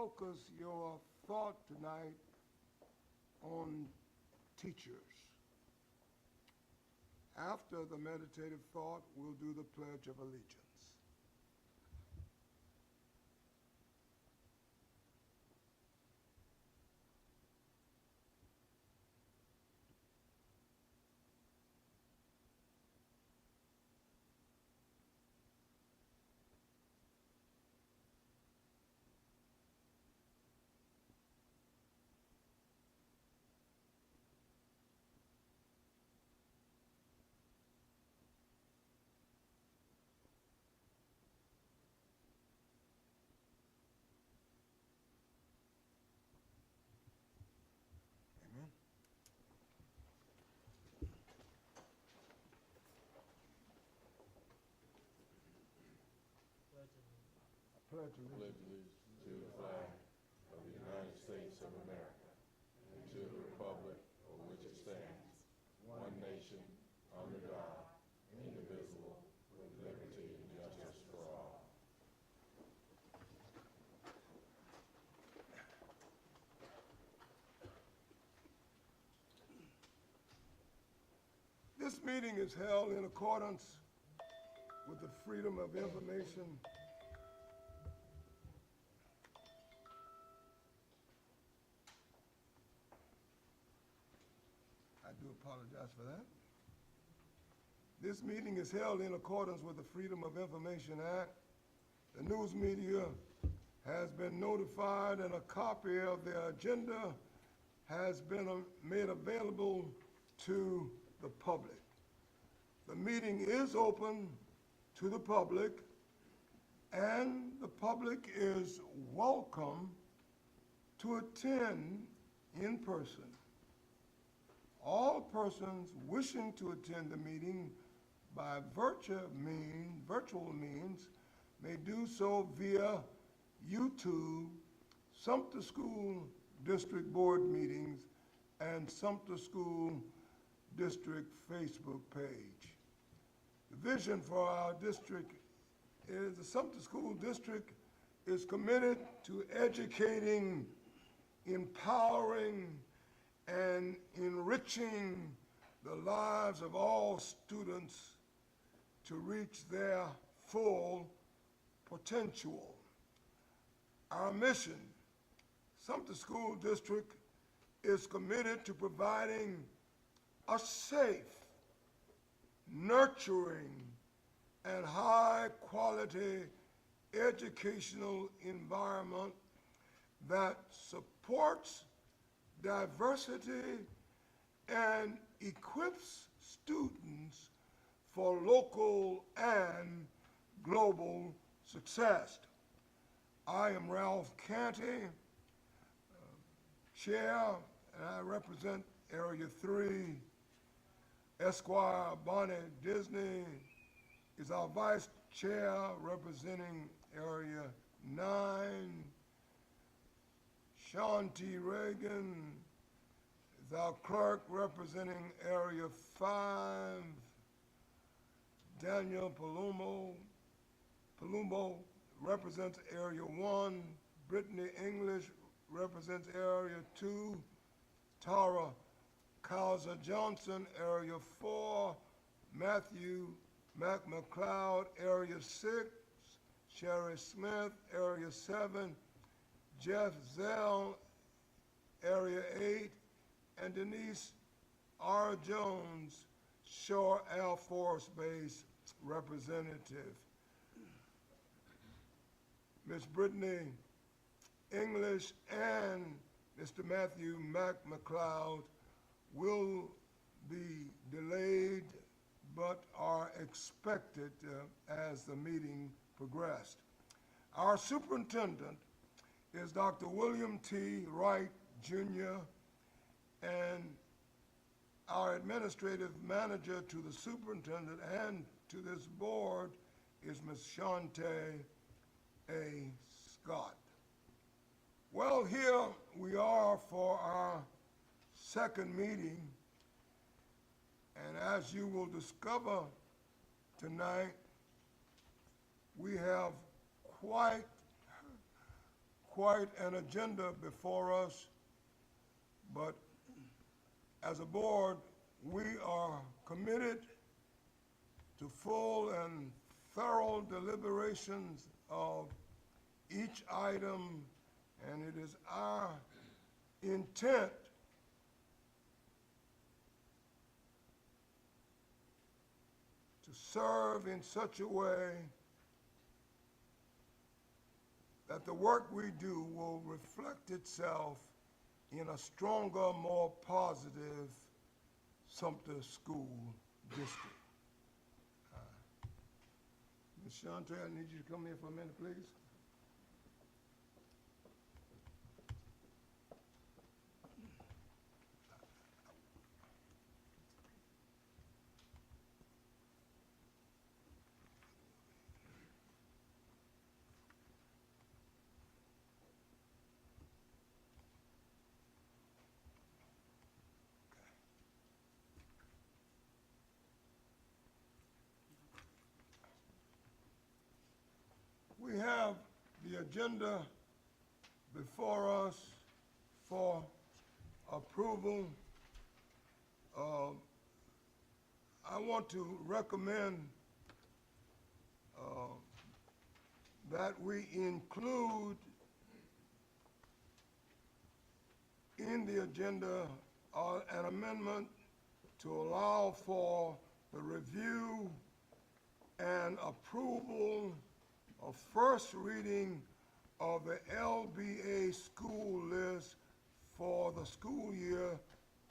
focus your thought tonight on teachers. After the meditative thought, we'll do the Pledge of Allegiance. Amen. I pledge allegiance To the flag of the United States of America and to the republic for which it stands, one nation, under God, indivisible, with liberty and justice for all. This meeting is held in accordance with the Freedom of Information I do apologize for that. This meeting is held in accordance with the Freedom of Information Act. The news media has been notified and a copy of the agenda has been made available to the public. The meeting is open to the public, and the public is welcome to attend in person. All persons wishing to attend the meeting by virtual means may do so via YouTube, Sumter School District Board meetings, and Sumter School District Facebook page. The vision for our district is the Sumter School District is committed to educating, empowering, and enriching the lives of all students to reach their full potential. Our mission, Sumter School District, is committed to providing a safe, nurturing, and high-quality educational environment that supports diversity and equips students for local and global success. I am Ralph Canty, Chair, and I represent Area 3. Esquire Bonnie Disney is our Vice Chair representing Area 9. Sean T. Reagan is our clerk representing Area 5. Daniel Palumbo represents Area 1. Brittany English represents Area 2. Tara Kaiser Johnson, Area 4. Matthew McLeod, Area 6. Sherry Smith, Area 7. Jeff Zell, Area 8, and Denise R. Jones, Shore Air Force Base representative. Ms. Brittany English and Mr. Matthew McLeod will be delayed but are expected as the meeting progressed. Our superintendent is Dr. William T. Wright, Jr., and our administrative manager to the superintendent and to this board is Ms. Shante A. Scott. Well, here we are for our second meeting, and as you will discover tonight, we have quite an agenda before us, but as a board, we are committed to full and thorough deliberations of each item, and it is our intent to serve in such a way that the work we do will reflect itself in a stronger, more positive Sumter School District. Ms. Sumter, I need you to come here for a minute, please. We have the agenda before us for approval. I want to recommend that we include in the agenda an amendment to allow for the review and approval of first reading of the LBA school list for the school year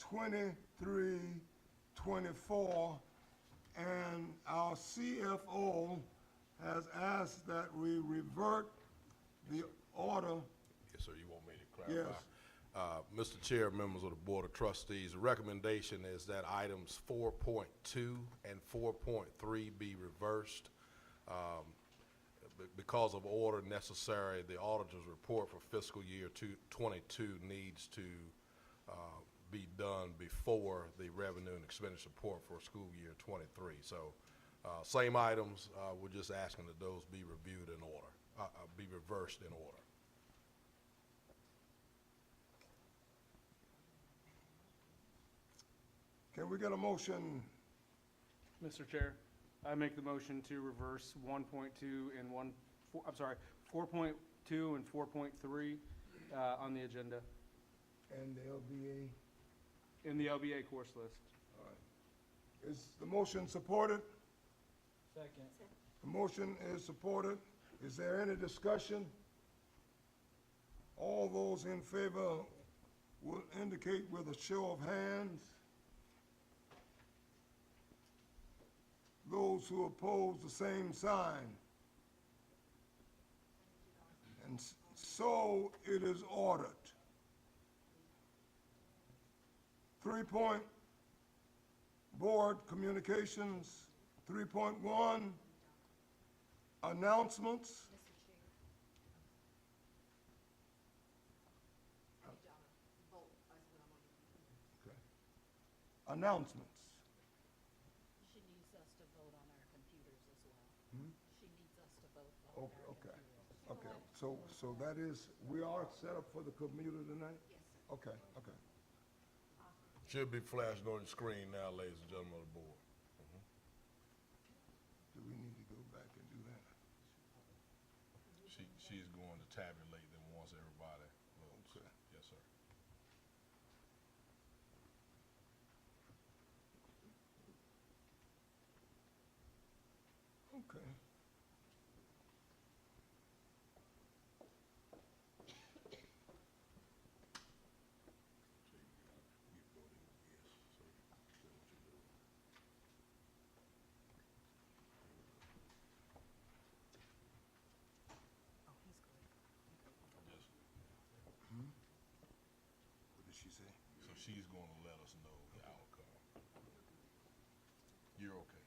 23-24, and our CFO has asked that we revert the order. Yes, sir, you want me to clarify? Yes. Mr. Chair, members of the Board of Trustees, the recommendation is that items 4.2 and 4.3 be reversed. Because of order necessary, the auditor's report for fiscal year 22 needs to be done before the revenue and expenditure report for school year 23. So same items, we're just asking that those be reviewed in order, be reversed in order. Can we get a motion? Mr. Chair, I make the motion to reverse 1.2 and 4.2 and 4.3 on the agenda And the LBA? in the LBA course list. All right. Is the motion supported? Second. The motion is supported. Is there any discussion? All those in favor will indicate with a show of hands. Those who oppose, the same sign. And so it is ordered. 3-point board communications. 3.1 announcements. Okay. Announcements. She needs us to vote on our computers as well. She needs us to vote on our Okay, computers. okay. So that is, we are set up for the commuter tonight? Yes, sir. Okay, okay. Should be flashed on the screen now, ladies and gentlemen of the board. Do we need to go back and do that? She's going to tabulate them once everybody votes. Okay. Yes, sir. Okay. Oh, he's good. What did she say? So she's going to let us know the outcome. You're okay.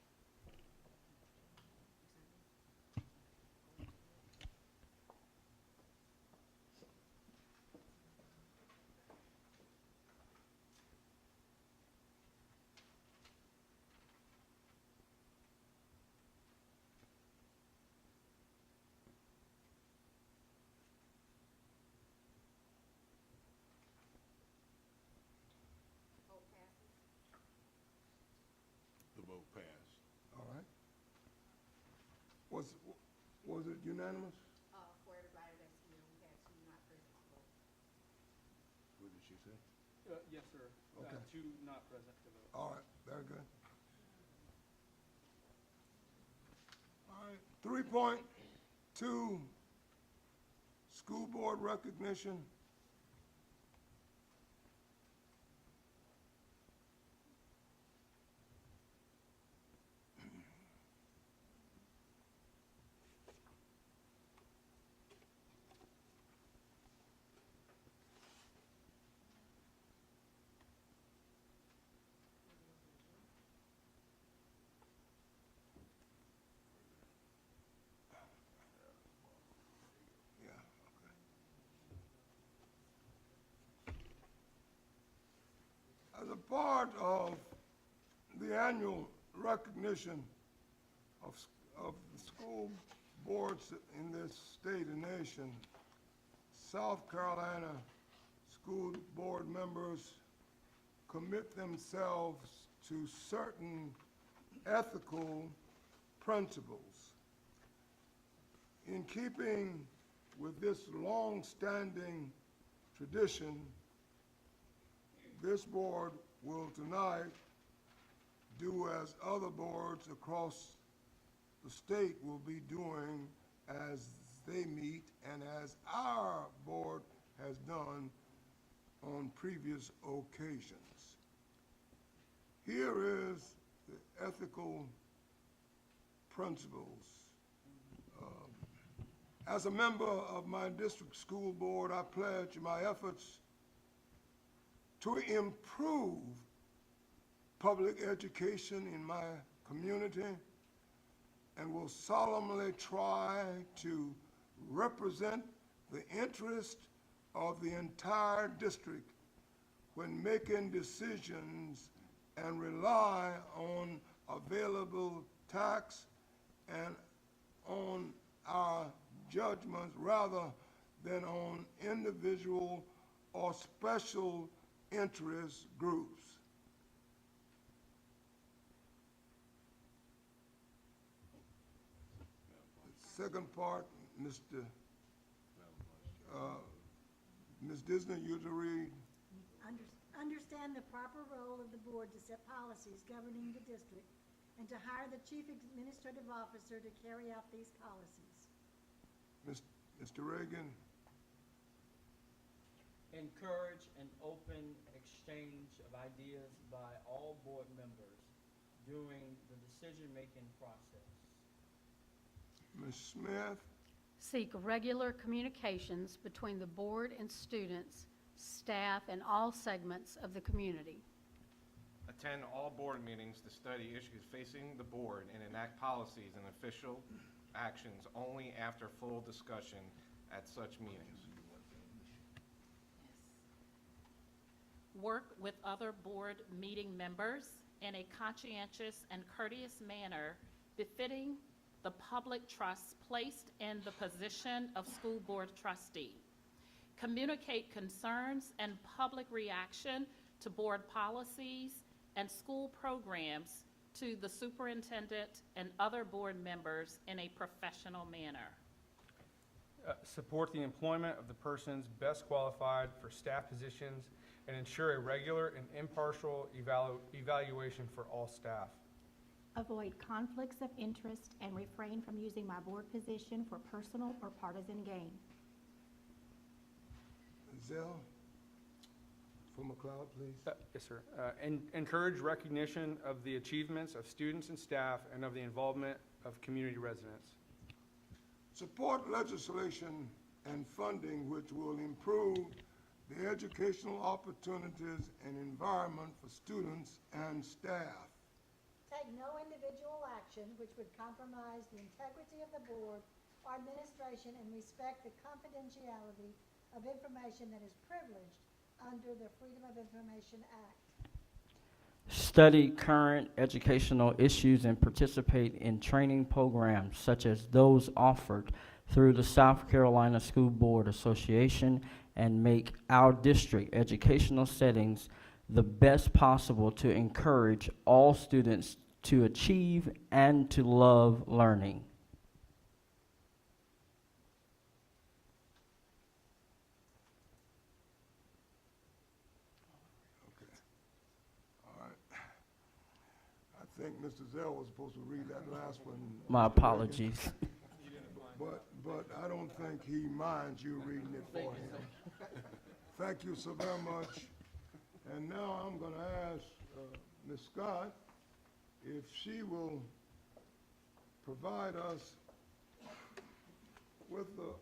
Was it unanimous? For everybody that's here, we had two not present to vote. What did she say? Yes, sir. Okay. Two not present to vote. All right, very good. All right, 3.2, school board recognition. Yeah, okay. As a part of the annual recognition of the school boards in this state and nation, South Carolina school board members commit themselves to certain ethical principles. In keeping with this long-standing tradition, this board will tonight do as other boards across the state will be doing as they meet and as our board has done on previous occasions. Here is the ethical principles. As a member of my district school board, I pledge my efforts to improve public education in my community and will solemnly try to represent the interest of the entire district when making decisions and rely on available tax and on our judgments rather than on individual or special interest groups. The second part, Ms. Disney, you to read. Understand the proper role of the board to set policies governing the district and to hire the chief administrative officer to carry out these policies. Mr. Reagan. Encourage an open exchange of ideas by all board members during the decision-making process. Ms. Smith. Seek regular communications between the board and students, staff, and all segments of the community. Attend all board meetings to study issues facing the board and enact policies and official actions only after full discussion at such meetings. Work with other board meeting members in a conscientious and courteous manner befitting the public trust placed in the position of school board trustee. Communicate concerns and public reaction to board policies and school programs to the superintendent and other board members in a professional manner. Support the employment of the persons best qualified for staff positions and ensure a regular and impartial evaluation for all staff. Avoid conflicts of interest and refrain from using my board position for personal or partisan gain. Zell, for McLeod, please. Yes, sir. Encourage recognition of the achievements of students and staff and of the involvement of community residents. Support legislation and funding which will improve the educational opportunities and environment for students and staff. Take no individual action which would compromise the integrity of the board or administration and respect the confidentiality of information that is privileged under the Freedom of Information Act. Study current educational issues and participate in training programs such as those offered through the South Carolina School Board Association and make our district educational settings the best possible to encourage all students to achieve and to love learning. think Mr. Zell was supposed to read that last one. My apologies. But I don't think he minds you reading it for him. Thank you so very much. And now I'm going to ask Ms. Scott if she will provide us with the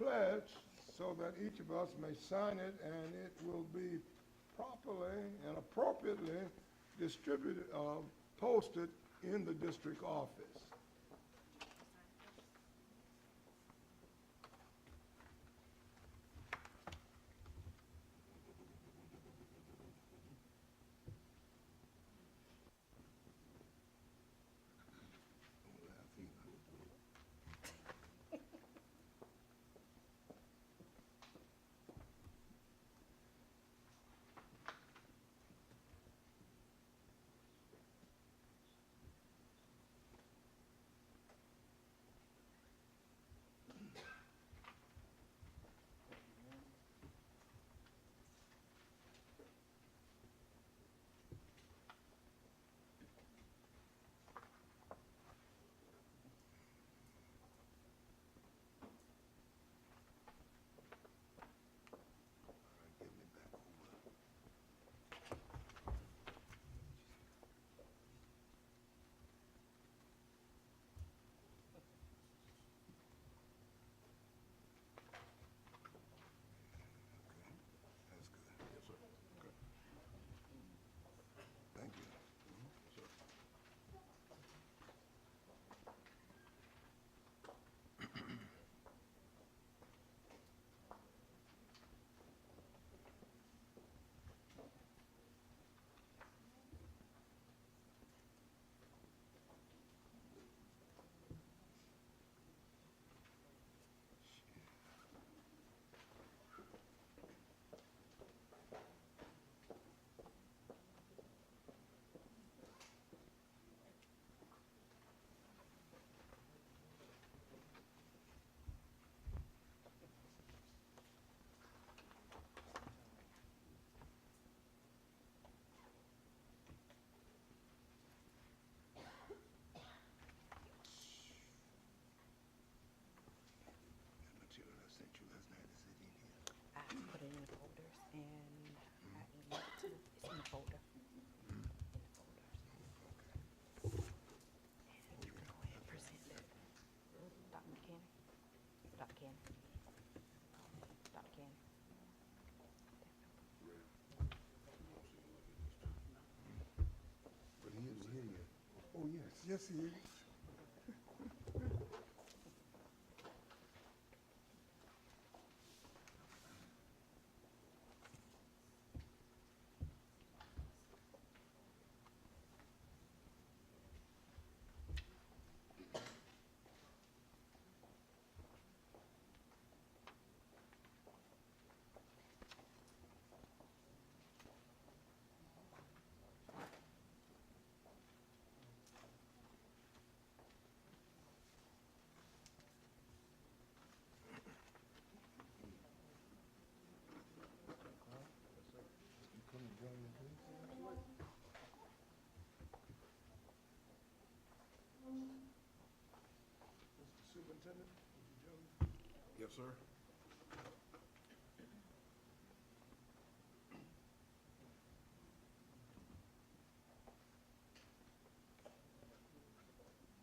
pledge so that each of us may sign it, and it will be properly and appropriately distributed, posted in the district office. Thank you. Material I sent you last night, is it in here? I put it in the folders and I emailed it to, it's in the folder. In the folders. And you can go ahead and present it. Dr. McKinney? Dr. Cannon? Dr. Cannon? But he isn't here yet. Oh, yes, yes he is. Mr. Superintendent, would you join me? Yes, sir.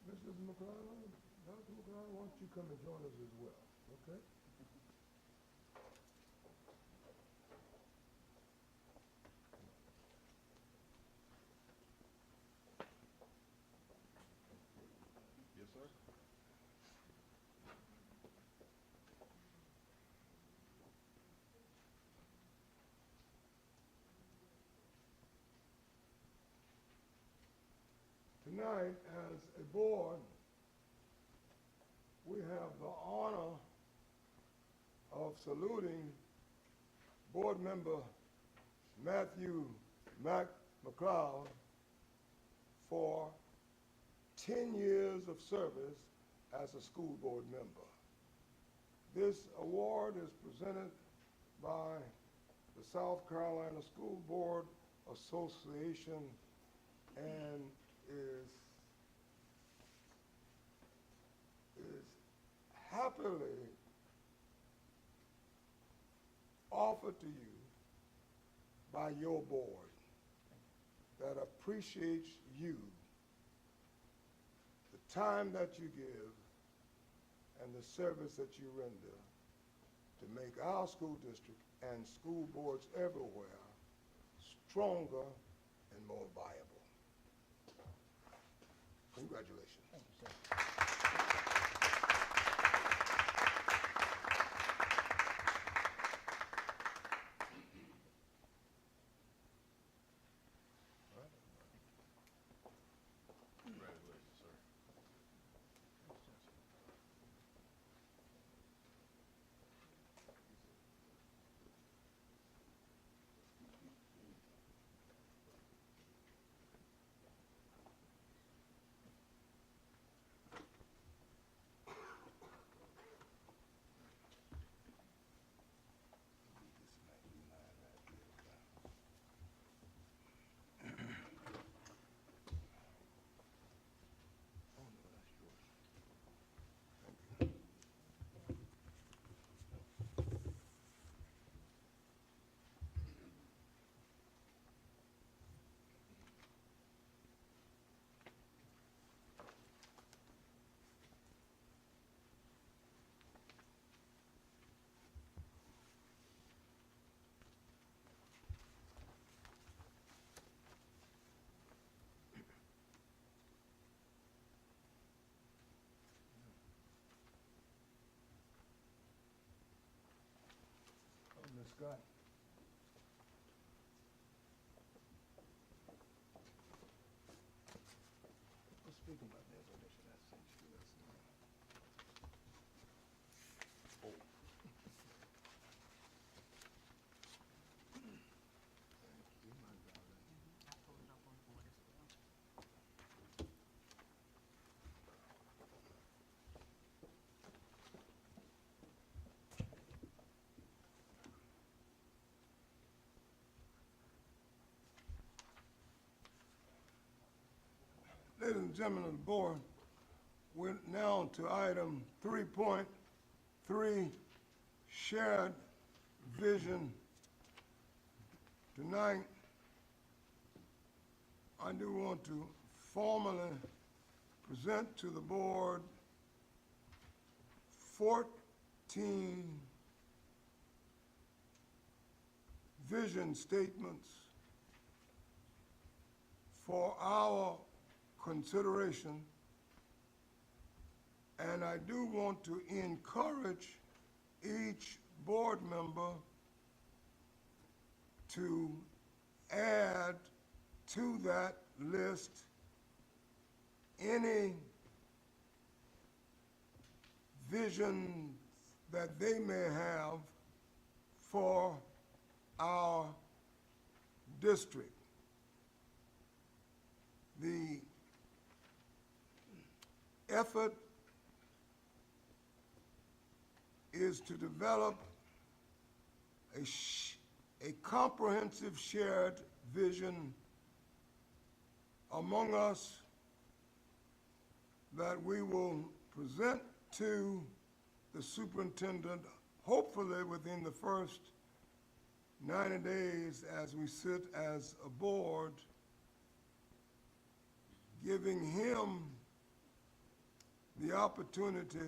Mrs. McLeod, Dr. McLeod, why don't you come and join us as well, okay? Yes, sir. Tonight, as a board, we have the honor of saluting Board Member Matthew McLeod for 10 years of service as a school board member. This award is presented by the South Carolina School Board Association and offered to you by your board that appreciates you, the time that you give, and the service that you render to make our school district and school boards everywhere stronger and more viable. Congratulations. Thank you, sir. Congratulations, sir. Oh, Ms. Scott. Let's speak about the information I sent you last night. Oh. Thank you, my darling. I pulled it up on board as well. Ladies and gentlemen of the board, we're now to item 3.3, shared vision. Tonight, I do want to formally present to the board 14 vision statements for our consideration, and I do want to encourage each board member to add to that list any vision that they may have for our district. The effort is to develop a comprehensive shared vision among us that we will present to the superintendent, hopefully within the first 90 days as we sit as a board, giving him the opportunity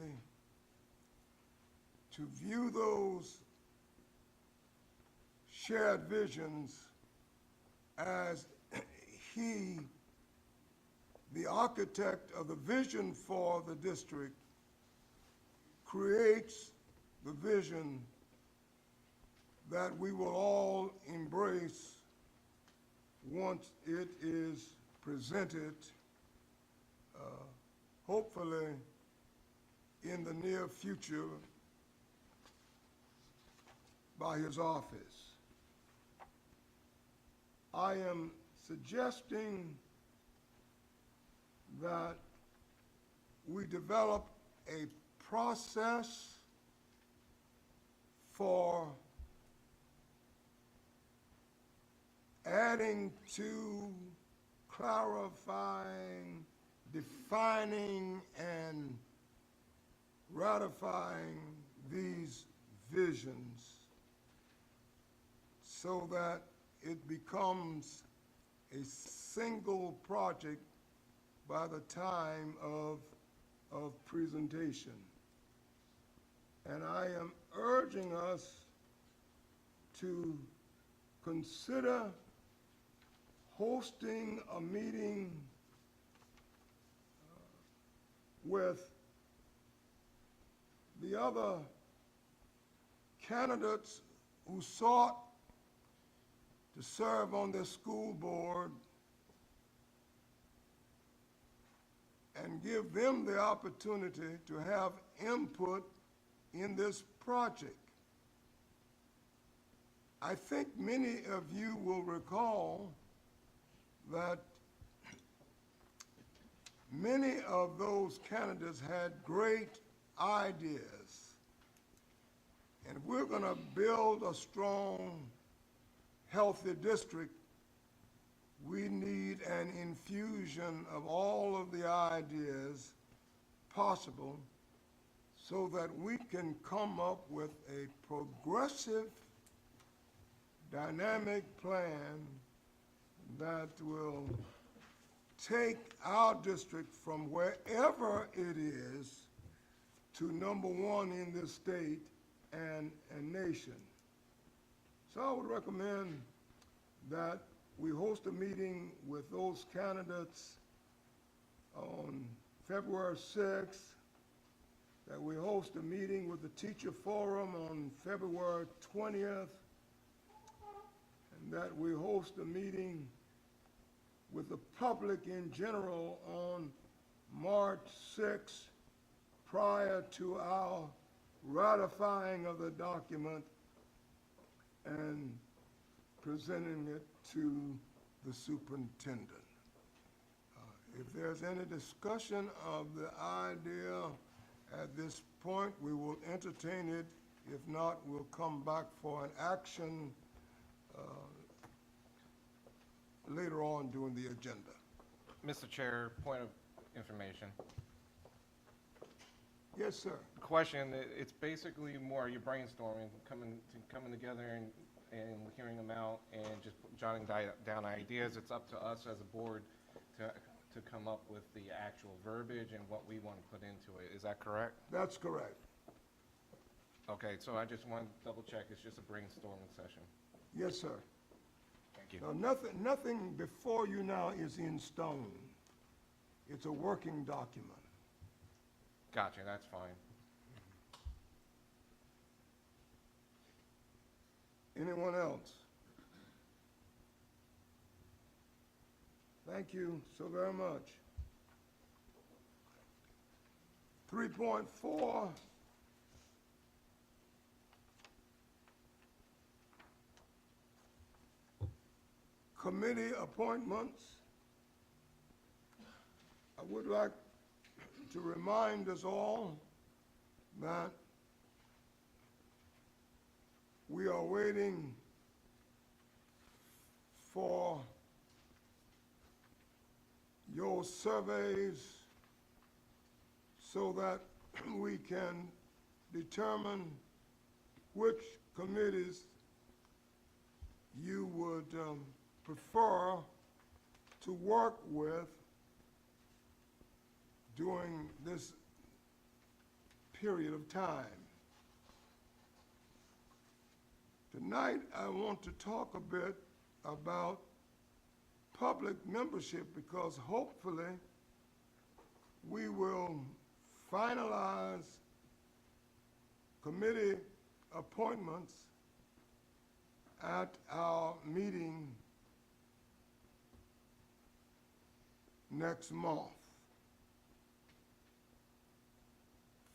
to view those shared visions as he, the architect of the vision for the district, creates the vision that we will all embrace once it is presented, hopefully in the near future by his office. I am suggesting that we develop a process for adding to, clarifying, defining, and ratifying these visions. so that it becomes a single project by the time of presentation. And I am urging us to consider hosting a meeting with the other candidates who sought to serve on this school board and give them the opportunity to have input in this project. I think many of you will recall that many of those candidates had great ideas. And if we're going to build a strong, healthy district, we need an infusion of all of the ideas possible so that we can come up with a progressive, dynamic plan that will take our district from wherever it is to #1 in this state and nation. So I would recommend that we host a meeting with those candidates on February 6th, that we host a meeting with the Teacher Forum on February 20th, and that we host a meeting with the public in general on March 6th, prior to our ratifying of the document and presenting it to the superintendent. If there's any discussion of the idea at this point, we will entertain it. If not, we'll come back for an action later on during the agenda. Mr. Chair, point of information. Yes, sir. Question, it's basically more you're brainstorming, coming together and hearing them out and just jotting down ideas. It's up to us as a board to come up with the actual verbiage and what we want to put into it. Is that correct? That's correct. Okay, so I just want to double check. It's just a brainstorming session. Yes, sir. Thank you. Now, nothing before you now is in stone. It's a working document. Gotcha, that's fine. Anyone else? Thank you so very much. 3.4, committee appointments. I would like to remind us all that we are waiting for your surveys so that we can determine which committees you would prefer to work with during this period of time. Tonight, I want to talk a bit about public membership because hopefully we will finalize committee appointments at our meeting next month.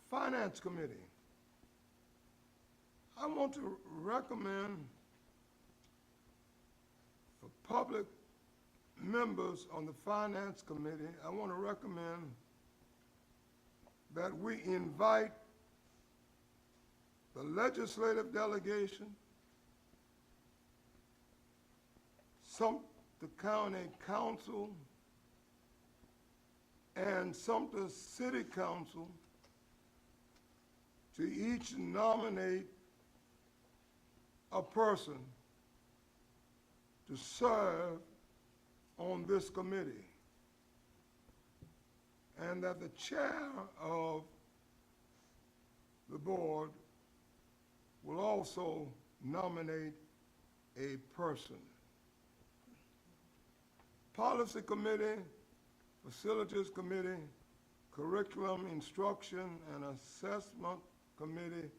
Finance Committee. I want to recommend for public members on the Finance Committee, I want to recommend that we invite the legislative delegation, Sumter County Council, and Sumter City Council to each nominate a person to serve on this committee, and that the chair of the board will also nominate a person. Policy Committee, Facilities Committee, Curriculum, Instruction, and Assessment Committee,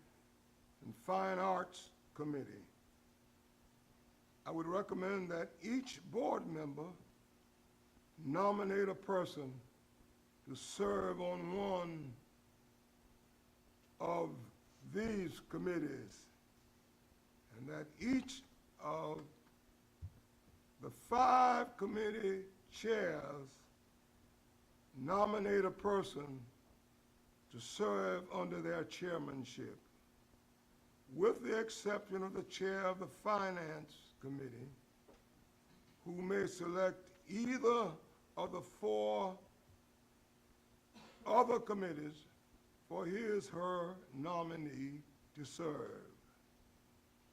and Fine Arts Committee. I would recommend that each board member nominate a person to serve on one of these committees, and that each of the 5 committee chairs nominate a person to serve under their chairmanship, with the exception of the chair of the Finance Committee, who may select either of the 4 other committees for his/her nominee to serve.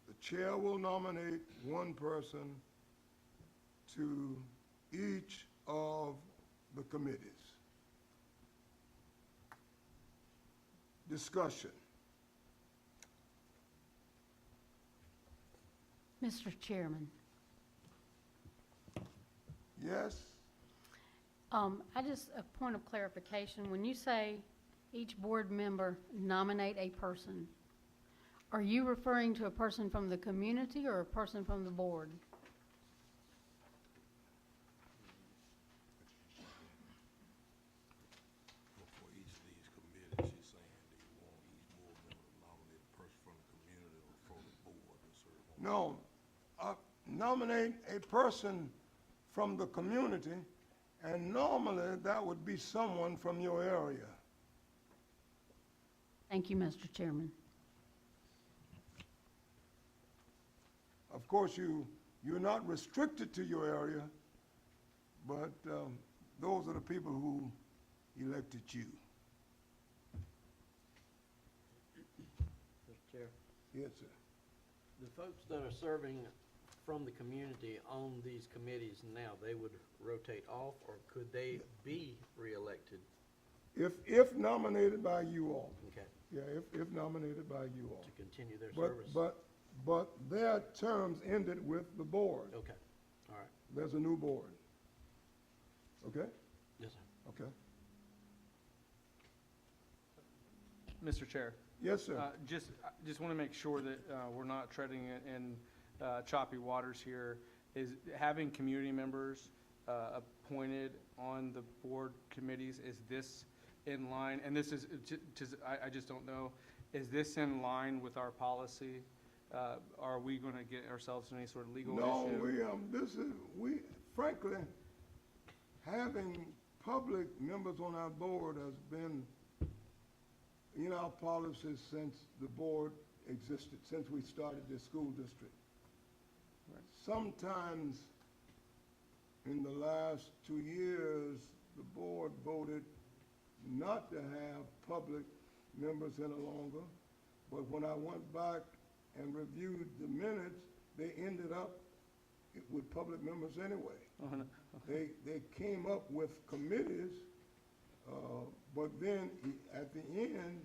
The chair will nominate one person to each of the committees. Discussion. Mr. Chairman, Yes? a point of clarification. When you say each board member nominate a person, are you referring to a person from the community or a person from the board? For each of these committees, she's saying, do you want each board member to nominate a person from the community or from the board to serve on? No. Nominate a person from the community, and normally that would be someone from your area. Thank you, Mr. Chairman. Of course, you're not restricted to your area, but those are the people who elected you. Mr. Chair, Yes, sir. the folks that are serving from the community on these committees now, they would rotate off, or could they be reelected? If nominated by you all. Okay, Yeah, if nominated by you all. to continue their But, service? but their terms ended with the board. Okay, all right, There's a new board. Okay? yes, sir. Okay. Mr. Chair, Yes, sir. just want to make sure that we're not treading in choppy waters here. Is having community members appointed on the board committees, is this in line? And this is, I just don't know, is this in line with our policy? Are we going to get ourselves in any sort of legal No, issue? we, frankly, having public members on our board has been in our policy since the board existed, since we started the school district. Sometimes in the last 2 years, the board voted not to have public members any longer, but when I went back and reviewed the minutes, they ended up with public members anyway. Oh, no. They came up with committees, but then at the end,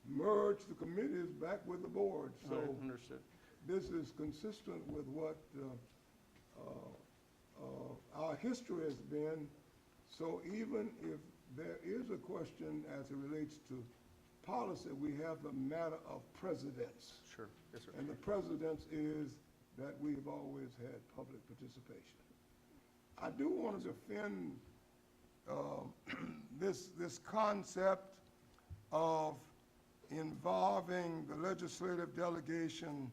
merged the committees back with the board. All right, So understood. this is consistent with what our history has been. So even if there is a question as it relates to policy, we have the matter of precedence. Sure, yes, sir. And the precedence is that we've always had public participation. I do want to defend this concept of involving the legislative delegation,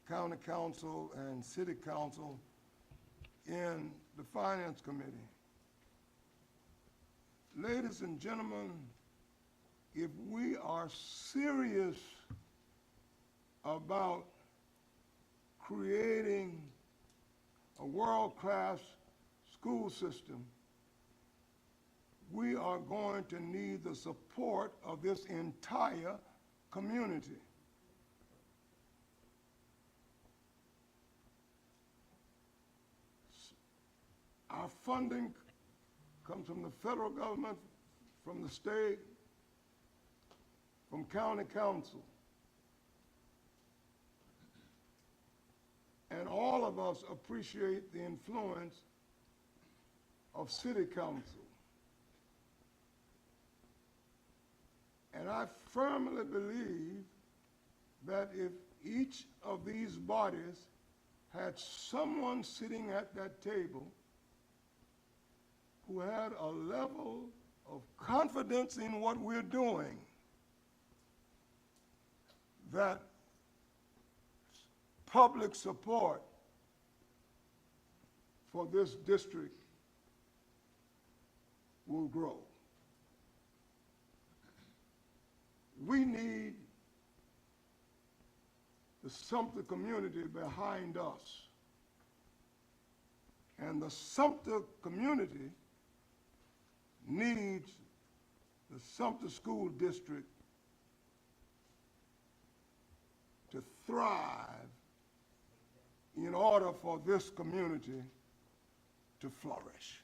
county council, and city council in the finance committee. Ladies and gentlemen, if we are serious about creating a world-class school system, we are going to need the support of this entire community. Our funding comes from the federal government, from the state, from county council. And all of us appreciate the influence of city council. And I firmly believe that if each of these bodies had someone sitting at that table who had a level of confidence in what we're doing, that public support for this district will grow. We need the Sumter community behind us. And the Sumter community needs the Sumter School District to thrive in order for this community to flourish.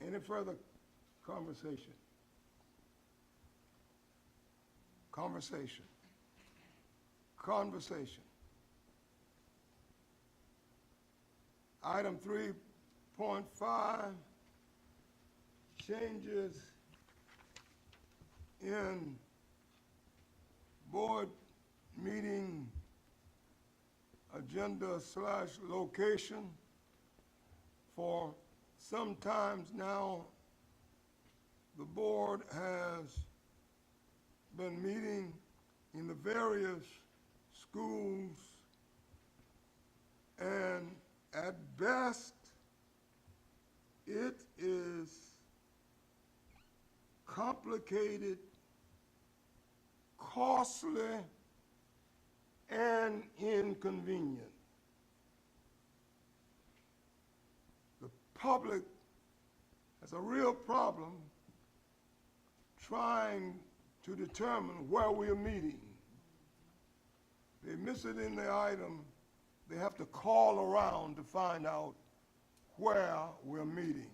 Any further conversation? Conversation. Conversation. Item 3.5, changes in board meeting agenda / location. For sometimes now, the board has been meeting in the various schools, and at best, it is complicated, costly, and inconvenient. The public has a real problem trying to determine where we're meeting. They miss it in the item. They have to call around to find out where we're meeting.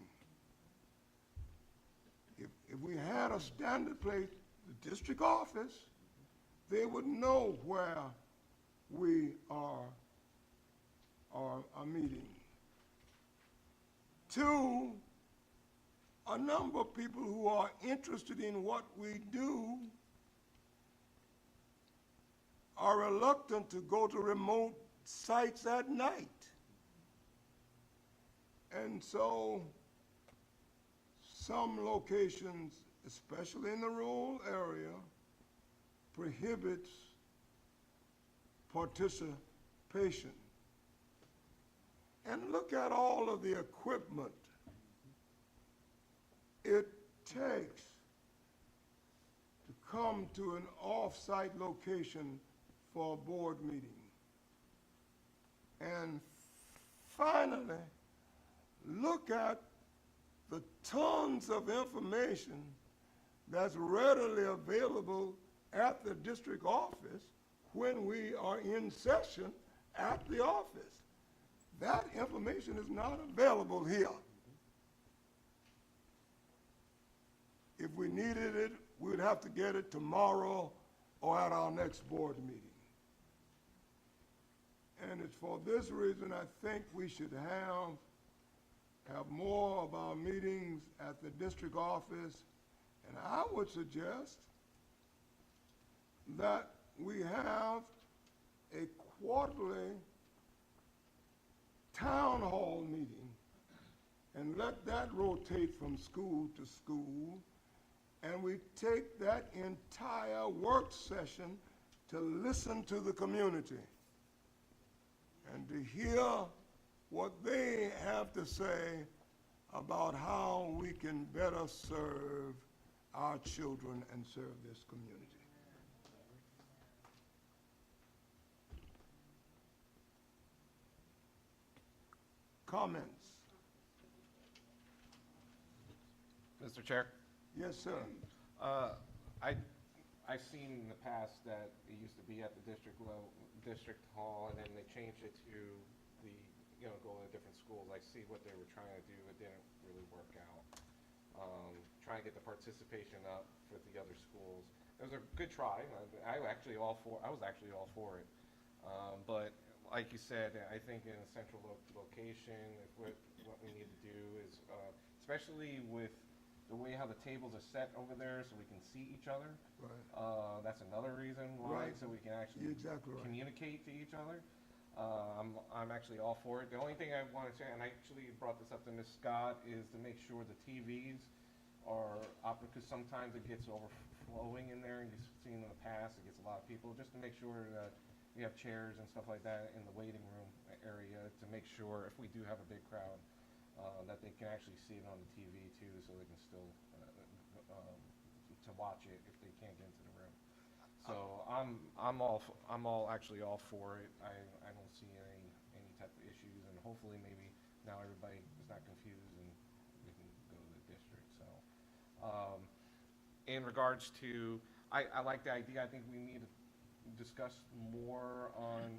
If we had a standard place, the district office, they would know where we are meeting. Two, a number of people who are interested in what we do are reluctant to go to remote sites at night. And so some locations, especially in the rural area, prohibits participation. And look at all of the equipment it takes to come to an off-site location for a board meeting. And finally, look at the tons of information that's readily available at the district office when we are in session at the office. That information is not available here. If we needed it, we would have to get it tomorrow or at our next board meeting. And it's for this reason I think we should have more of our meetings at the district office. And I would suggest that we have a quarterly town hall meeting and let that rotate from school to school, and we take that entire work session to listen to the community and to hear what they have to say about how we can better serve our children and serve this community. Comments? Mr. Chair? Yes, sir. I've seen in the past that it used to be at the district hall, and then they changed it to the, go to different schools. I see what they were trying to do. It didn't really work out. Trying to get the participation up for the other schools. It was a good try. I was actually all for it. But like you said, I think in a central location, what we need to do is, especially with the way how the tables are set over there so we can see each other. Right. That's another reason why, Right. so we can actually You're exactly right. communicate to each other. I'm actually all for it. The only thing I want to say, and I actually brought this up to Ms. Scott, is to make sure the TVs are up, because sometimes it gets overflowing in there, and you've seen in the past, it gets a lot of people, just to make sure that we have chairs and stuff like that in the waiting room area to make sure if we do have a big crowd, that they can actually see it on the TV too, so they can still, to watch it if they can't get into the room. So I'm actually all for it. I don't see any type of issues, and hopefully maybe now everybody is not confused and we can go to the district, so. In regards to, I like the idea. I think we need to discuss more on,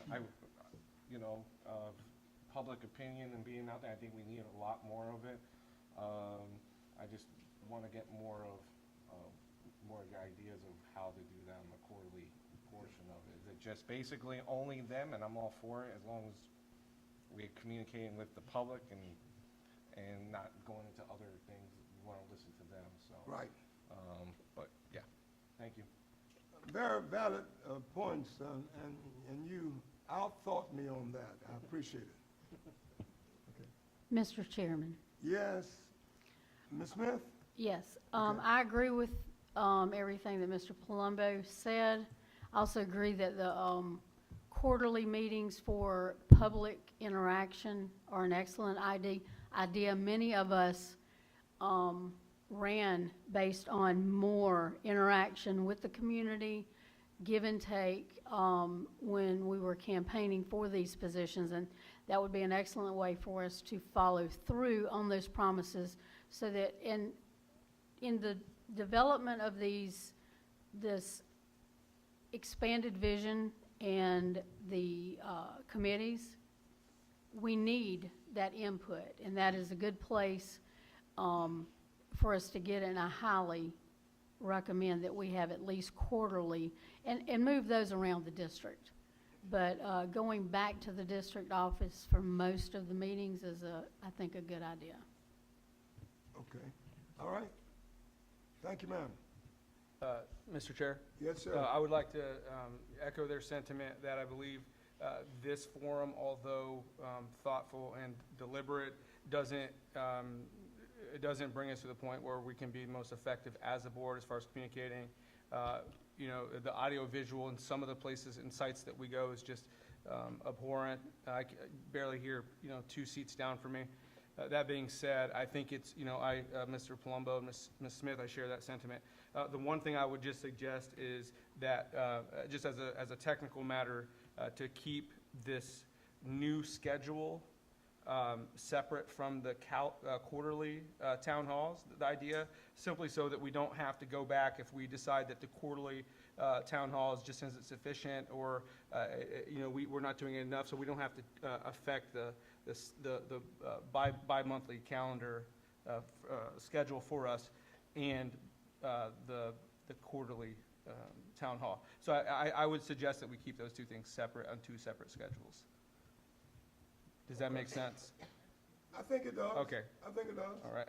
public opinion and being out there. I think we need a lot more of it. I just want to get more of your ideas of how to do that in the quarterly portion of it. Is it just basically only them, and I'm all for it, as long as we're communicating with the public and not going into other things. We want to listen to them, so. Right. But, yeah, thank you. Very valid points, and you out-thought me on that. I appreciate it. Mr. Chairman. Yes. Ms. Smith? Yes, Okay. I agree with everything that Mr. Palumbo said. I also agree that the quarterly meetings for public interaction are an excellent idea. Many of us ran based on more interaction with the community, give and take, when we were campaigning for these positions, and that would be an excellent way for us to follow through on those promises, so that in the development of this expanded vision and the committees, we need that input, and that is a good place for us to get, and I highly recommend that we have at least quarterly, and move those around the district. But going back to the district office for most of the meetings is, I think, a good idea. Okay. All right. Thank you, ma'am. Mr. Chair? Yes, sir. I would like to echo their sentiment that I believe this forum, although thoughtful and deliberate, doesn't bring us to the point where we can be most effective as a board as far as communicating. The audio visual in some of the places and sites that we go is just abhorrent. I barely hear, 2 seats down from me. That being said, I think it's, Mr. Palumbo and Ms. Smith, I share that sentiment. The one thing I would just suggest is that, just as a technical matter, to keep this new schedule separate from the quarterly town halls, the idea, simply so that we don't have to go back if we decide that the quarterly town halls just isn't sufficient, or we're not doing it enough, so we don't have to affect the bi-monthly calendar schedule for us and the quarterly town hall. So I would suggest that we keep those 2 things separate on 2 separate schedules. Does that make sense? I think it does. Okay. I think it does. All right.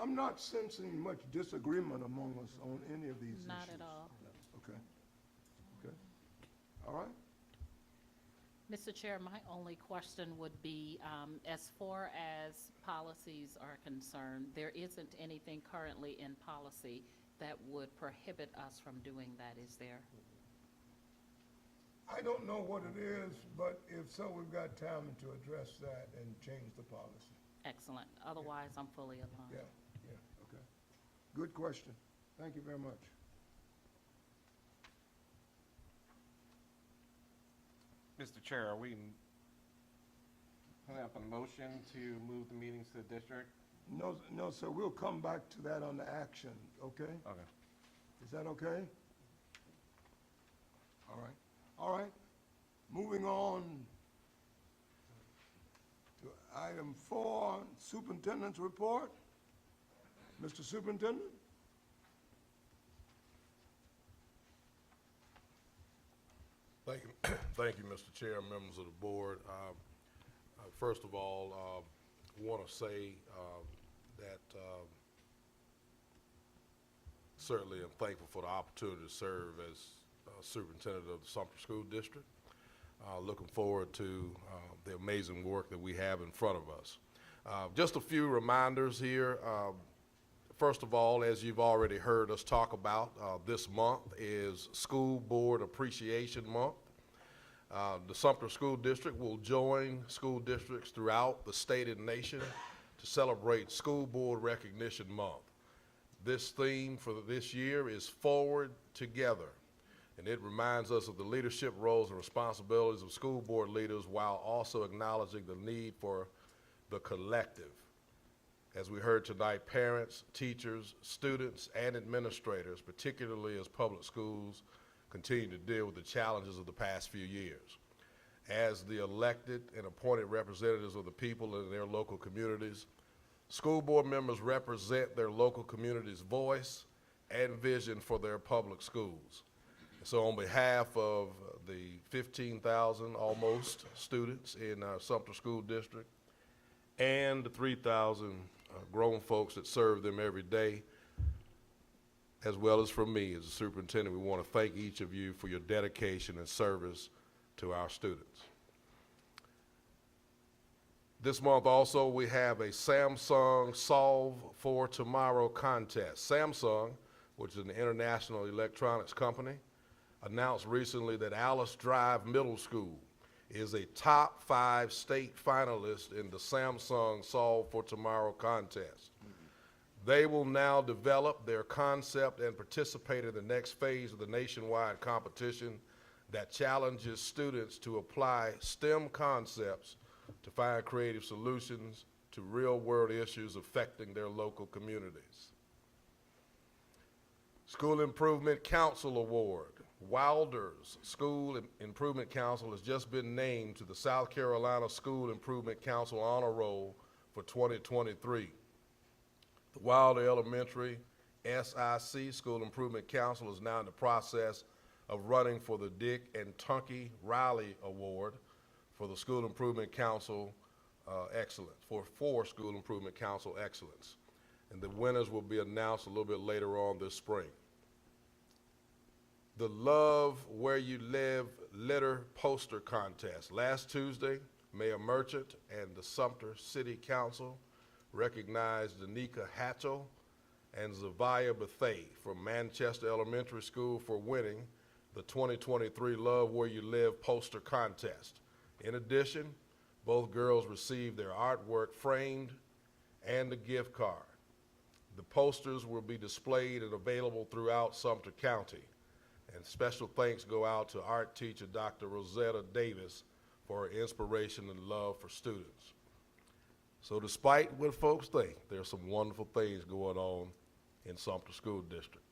I'm not sensing much disagreement among us on any of these issues. Not at all. Okay. Okay. All right. Mr. Chair, my only question would be, as far as policies are concerned, there isn't anything currently in policy that would prohibit us from doing that, is there? I don't know what it is, but if so, we've got time to address that and change the policy. Excellent. Otherwise, I'm fully aligned. Yeah, okay. Good question. Thank you very much. Mr. Chair, are we putting up a motion to move the meetings to the district? No, no, sir, we'll come back to that on the action, okay? Okay. Is that okay? All right, all right. Moving on to item 4, Superintendent's report. Mr. Superintendent? Thank you, thank you, Mr. Chair, members of the board. First of all, want to say that certainly am thankful for the opportunity to serve as superintendent of the Sumter School District. Looking forward to the amazing work that we have in front of us. Just a few reminders here. First of all, as you've already heard us talk about, this month is School Board Appreciation Month. The Sumter School District will join school districts throughout the state and nation to celebrate School Board Recognition Month. This theme for this year is Forward Together, and it reminds us of the leadership roles and responsibilities of school board leaders while also acknowledging the need for the collective. As we heard tonight, parents, teachers, students, and administrators, particularly as public schools continue to deal with the challenges of the past few years. As the elected and appointed representatives of the people in their local communities, school board members represent their local community's voice and vision for their public schools. So on behalf of the 15,000 almost students in our Sumter School District and the 3,000 grown folks that serve them every day, as well as from me as a superintendent, we want to thank each of you for your dedication and service to our students. This month also we have a Samsung Solve for Tomorrow contest. Samsung, which is an international electronics company, announced recently that Alice Drive Middle School is a top 5 state finalist in the Samsung Solve for Tomorrow contest. They will now develop their concept and participate in the next phase of the nationwide competition that challenges students to apply STEM concepts to find creative solutions to real-world issues affecting their local communities. School Improvement Council Award. Wilder's School Improvement Council has just been named to the South Carolina School Improvement Council Honor Roll for 2023. The Wilder Elementary SIC School Improvement Council is now in the process of running for the Dick and Tunky Riley Award for the School Improvement Council Excellence, for School Improvement Council Excellence. And the winners will be announced a little bit later on this spring. The Love Where You Live Litter Poster Contest. Last Tuesday, Mayor Merchant and the Sumter City Council recognized Danica Hatchell and Zavia Bethay from Manchester Elementary School for winning the 2023 Love Where You Live Poster Contest. In addition, both girls received their artwork framed and a gift card. The posters will be displayed and available throughout Sumter County. And special thanks go out to art teacher Dr. Rosetta Davis for her inspiration and love for students. So despite what folks think, there's some wonderful things going on in Sumter School District.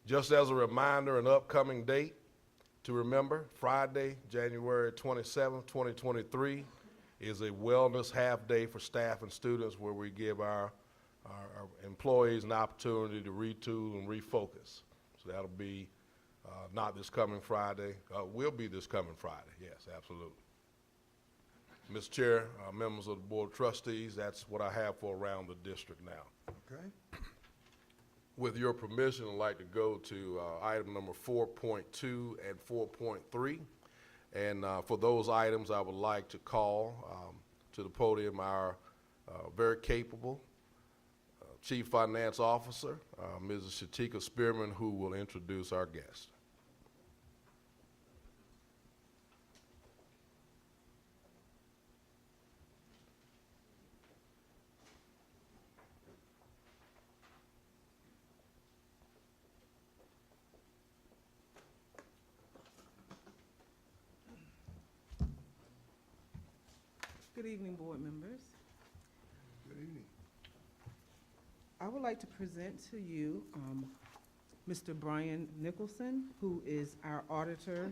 Just as a reminder, an upcoming date to remember, Friday, January 27th, 2023, is a wellness half day for staff and students where we give our employees an opportunity to retool and refocus. So that'll be not this coming Friday, will be this coming Friday, yes, absolutely. Mr. Chair, members of the Board of Trustees, that's what I have for around the district now. Okay. With your permission, I'd like to go to item number 4.2 and 4.3. And for those items, I would like to call to the podium our very capable Chief Finance Officer, Mrs. Shatika Spearman, who will introduce our guest. Good evening, board members. Good evening. would like to present to you Mr. Brian Nicholson, who is our auditor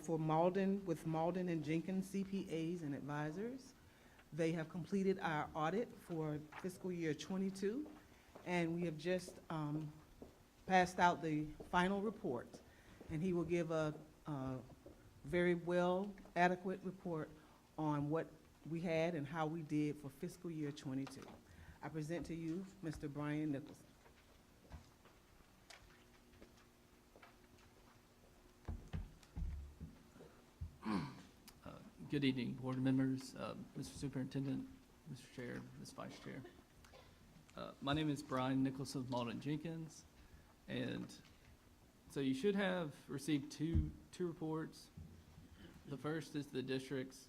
for Malden, with Malden and Jenkins CPAs and Advisors. They have completed our audit for fiscal year '22, and we have just passed out the final report. And he will give a very well, adequate report on what we had and how we did for fiscal year '22. I present to you Mr. Brian Nicholson. Good evening, board members, Mr. Superintendent, Mr. Chair, Ms. Vice Chair. My name is Brian Nicholson of Malden Jenkins, and so you should have received two reports. The first is the district's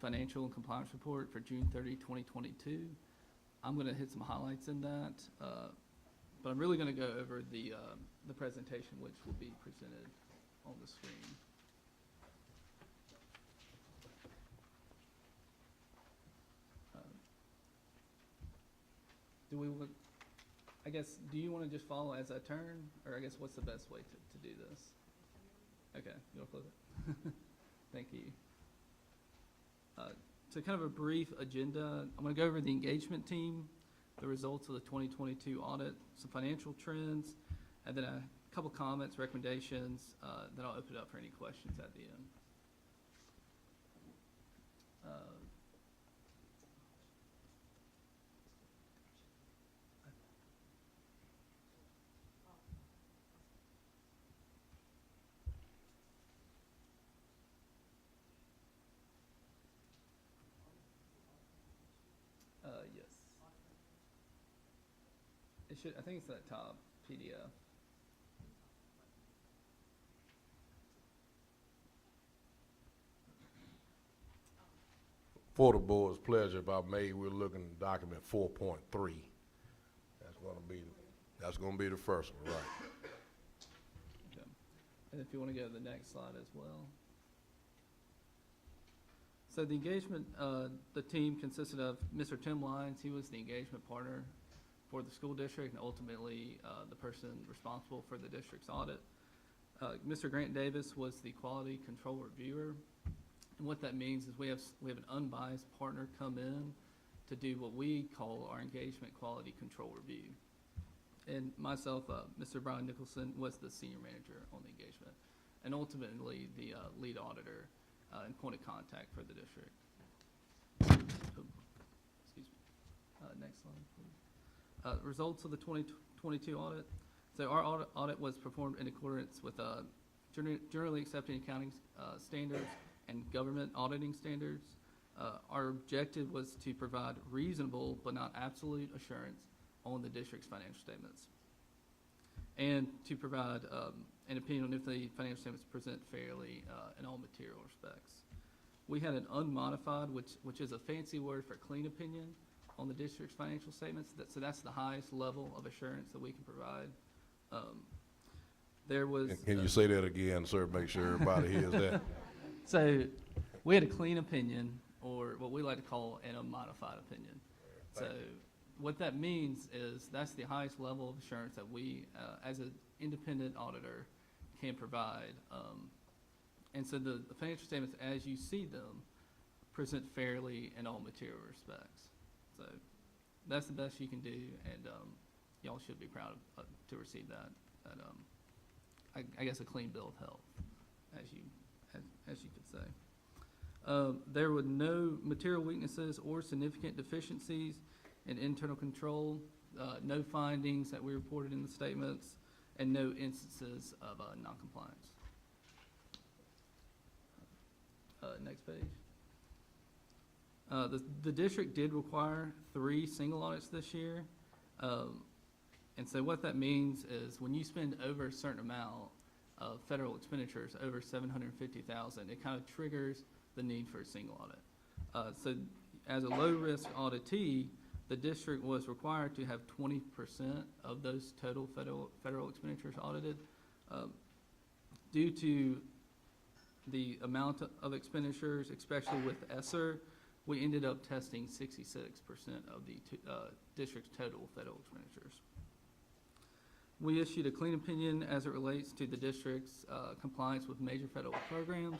financial and compliance report for June 30, 2022. I'm going to hit some highlights in that, but I'm really going to go over the presentation, which will be presented on the screen. Do we want, I guess, do you want to just follow as I turn, or I guess what's the best way to do this? Okay, you want to close it? Thank you. So kind of a brief agenda. I'm going to go over the engagement team, the results of the 2022 audit, some financial trends, and then a couple comments, recommendations, then I'll open it up for any questions at the end. Yes. It should, I think it's that top PDF. For the board's pleasure, if I may, we're looking at document 4.3. That's gonna be the first one, right? Okay. And if you want to go to the next slide as well. So the engagement, the team consisted of Mr. Tim Lyons. He was the engagement partner for the school district and ultimately the person responsible for the district's audit. Mr. Grant Davis was the quality control reviewer. And what that means is we have an unbiased partner come in to do what we call our engagement quality control review. And myself, Mr. Brian Nicholson, was the senior manager on the engagement and ultimately the lead auditor and point of contact for the district. Oh, excuse me. Next slide, please. Results of the 2022 audit. So our audit was performed in accordance with generally accepted accounting standards and government auditing standards. Our objective was to provide reasonable but not absolute assurance on the district's financial statements, and to provide an opinion on if the financial statements present fairly in all material respects. We had an unmodified, which is a fancy word for clean opinion on the district's financial statements. So that's the highest level of assurance that we can provide. There was. Can you say that again, sir? Make sure everybody hears that. So we had a clean opinion, or what we like to call an unmodified opinion. So what that means is that's the highest level of assurance that we, as an independent auditor, can provide. And so the financial statements, as you see them, present fairly in all material respects. So that's the best you can do, and y'all should be proud to receive that. I guess a clean bill of health, as you could say. There were no material weaknesses or significant deficiencies in internal control, no findings that we reported in the statements, and no instances of noncompliance. Next page. The district did require 3 single audits this year. And so what that means is when you spend over a certain amount of federal expenditures, over $750,000, it kind of triggers the need for a single audit. So as a low-risk auditee, the district was required to have 20% of those total federal expenditures audited. Due to the amount of expenditures, especially with ESSER, we ended up testing 66% of the district's total federal expenditures. We issued a clean opinion as it relates to the district's compliance with major federal programs.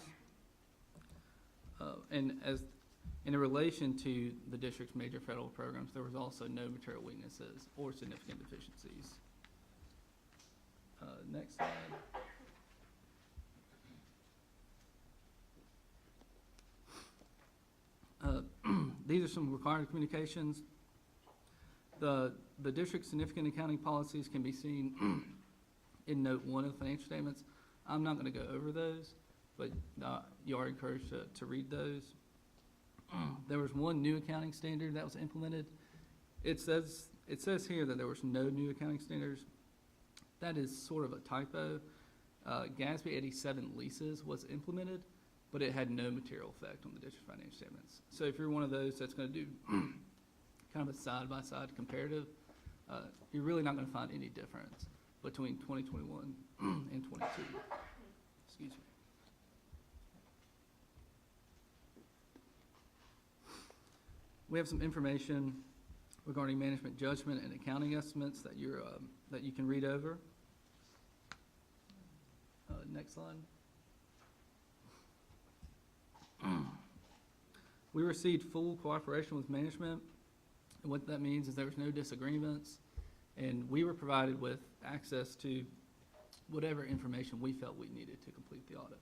And as in relation to the district's major federal programs, there was also no material weaknesses or significant deficiencies. Next slide. These are some required communications. The district's significant accounting policies can be seen in note 1 of the financial statements. I'm not going to go over those, but you are encouraged to read those. There was one new accounting standard that was implemented. It says here that there was no new accounting standards. That is sort of a typo. GASB 87 leases was implemented, but it had no material effect on the district financial statements. So if you're one of those that's going to do kind of a side-by-side comparative, you're really not going to find any difference between 2021 and 22. Excuse me. We have some information regarding management judgment and accounting estimates that you can read over. Next slide. We received full cooperation with management, and what that means is there was no disagreements, and we were provided with access to whatever information we felt we needed to complete the audit.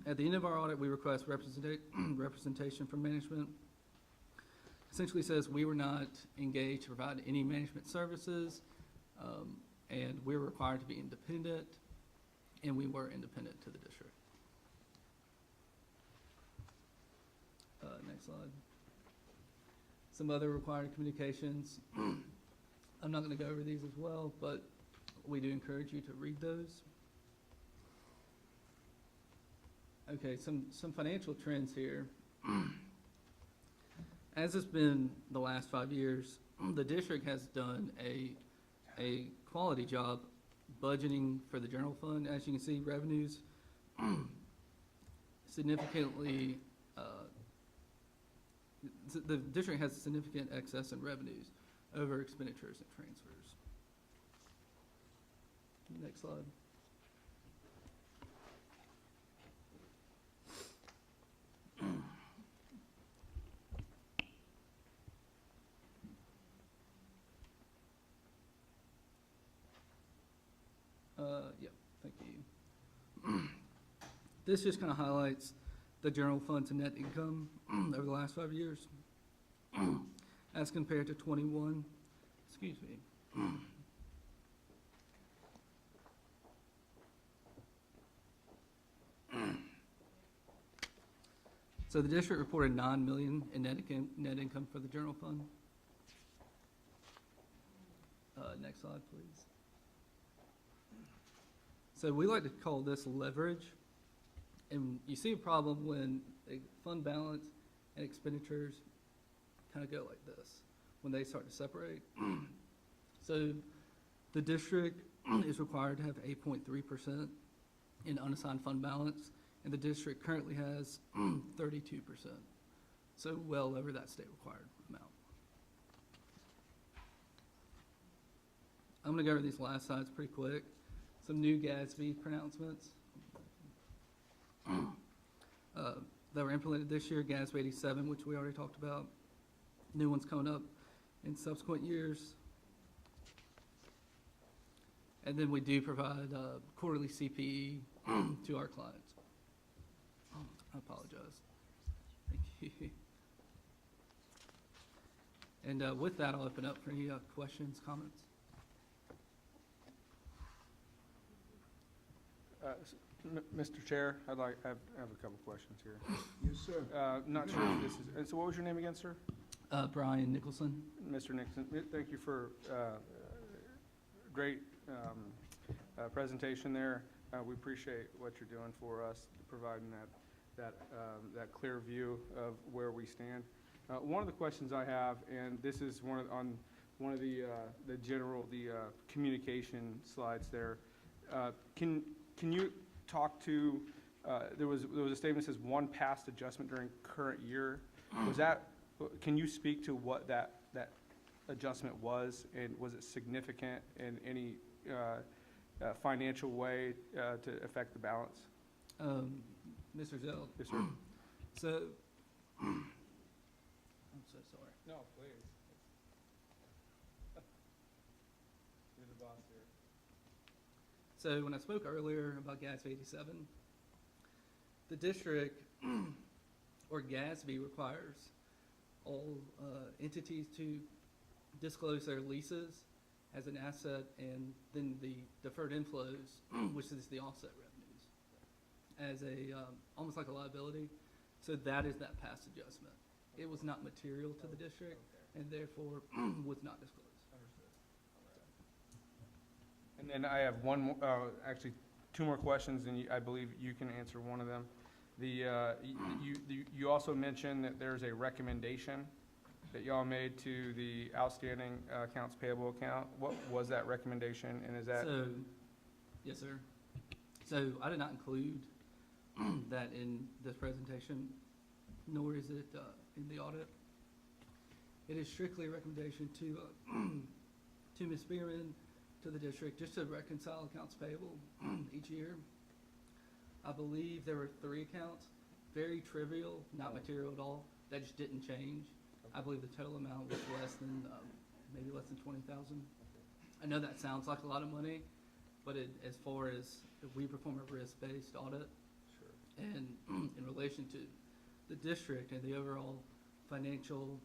At the end of our audit, we request representation from management. Essentially says we were not engaged to provide any management services, and we were required to be independent, and we were independent to the district. Next slide. Some other required communications. I'm not going to go over these as well, but we do encourage you to read those. Okay, some financial trends here. As it's been the last 5 years, the district has done a quality job budgeting for the general fund. As you can see, revenues significantly, the district has significant excess in revenues over expenditures and transfers. Next slide. Yeah, thank you. This just kind of highlights the general fund's net income over the last 5 years as compared to 21. Excuse me. So the district reported $9 million in net income for the general fund. Next slide, please. So we like to call this leverage, and you see a problem when a fund balance and expenditures kind of go like this, when they start to separate. So the district is required to have 8.3% in unassigned fund balance, and the district currently has 32%, so well over that state required amount. I'm going to go over these last slides pretty quick. Some new GASB pronouncements that were implemented this year, GASB 87, which we already talked about. New ones coming up in subsequent years. And then we do provide quarterly CPE to our clients. I apologize. Thank you. And with that, I'll open up for any questions, comments. Mr. Chair, I have a couple questions here. Yes, sir. Not sure if this is, and so what was your name again, sir? Brian Nicholson. Mr. Nixon, thank you for great presentation there. We appreciate what you're doing for us, providing that clear view of where we stand. One of the questions I have, and this is on one of the communication slides there. Can you talk to there was a statement that says one past adjustment during current year. Was that, can you speak to what that adjustment was, and was it significant in any financial way to affect the balance? Mr. Zell, Yes, sir. so, I'm so sorry. No, please. You're the boss here. So when I spoke earlier about GASB 87, the district, or GASB, requires all entities to disclose their leases as an asset, and then the deferred inflows, which is the offset revenues, as a, almost like a liability. So that is that past adjustment. It was not material to the district, and therefore was not disclosed. And then I have one more, actually, two more questions, and I believe you can answer one of them. You also mentioned that there's a recommendation that y'all made to the outstanding accounts payable account. What was that recommendation, and is that? So, yes, sir. So I did not include that in this presentation, nor is it in the audit. It is strictly a recommendation to Ms. Spearman, to the district, just to reconcile accounts payable each year. I believe there were 3 accounts, very trivial, not material at all, that just didn't change. I believe the total amount was less than, maybe less than 20,000. I know that sounds like a lot of money, but as far as if we perform a risk-based audit, and in relation to the district and the overall financial,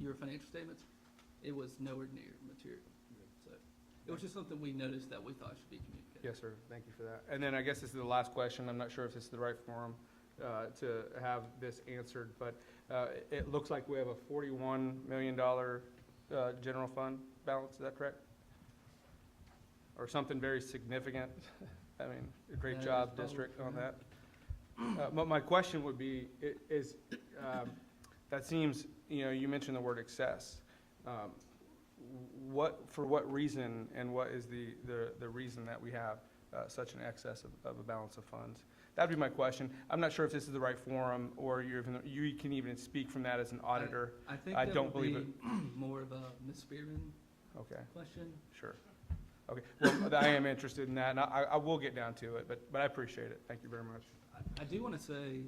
your financial statements, it was nowhere near material. So it was just something we noticed that we thought should be communicated. Yes, sir. Thank you for that. And then I guess this is the last question. I'm not sure if this is the right forum to have this answered, but it looks like we have a $41 million general fund balance. Is that correct? Or something very significant? I mean, a great That job, is probably district, on correct. that. But my question would be, that seems, you mentioned the word excess. For what reason, and what is the reason that we have such an excess of a balance of funds? That'd be my question. I'm not sure if this is the right forum, or you can even speak from that as an auditor. I think I that don't would be believe more of a Ms. Spearman Okay, question. sure. Okay, well, I am interested in that, and I will get down to it, but I appreciate it. Thank you very much. I do want to say,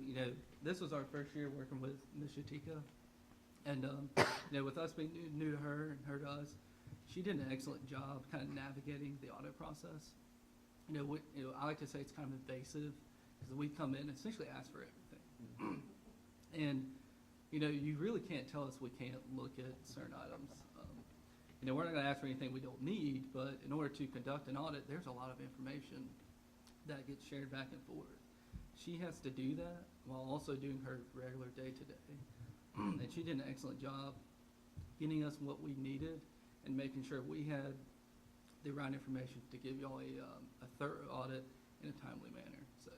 this was our first year working with Ms. Shatika, and, with us being new to her and her to us, she did an excellent job kind of navigating the audit process. I like to say it's kind of invasive, because we come in and essentially ask for everything. And, you really can't tell us we can't look at certain items. We're not going to ask for anything we don't need, but in order to conduct an audit, there's a lot of information that gets shared back and forth. She has to do that while also doing her regular day-to-day. And she did an excellent job getting us what we needed and making sure we had the right information to give y'all a thorough audit in a timely manner. So,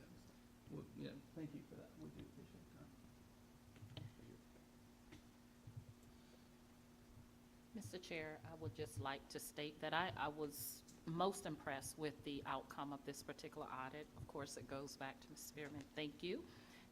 thank you for that. We do appreciate that. Mr. Chair, I would just like to state that I was most impressed with the outcome of this particular audit. Of course, it goes back to Ms. Spearman, thank you,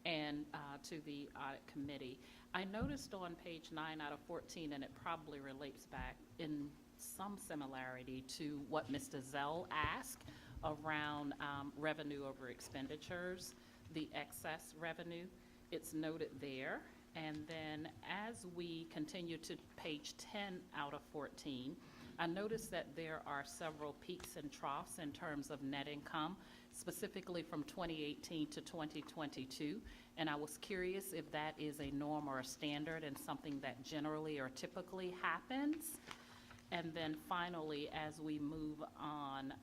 and to the audit committee. I noticed on page 9 out of 14, and it probably relates back in some similarity to what Mr. Zell asked around revenue over expenditures, the excess revenue. It's noted there. And then as we continue to page 10 out of 14, I noticed that there are several peaks and troughs in terms of net income, specifically from 2018 to 2022. And I was curious if that is a norm or a standard and something that generally or typically happens. And then finally, as we move on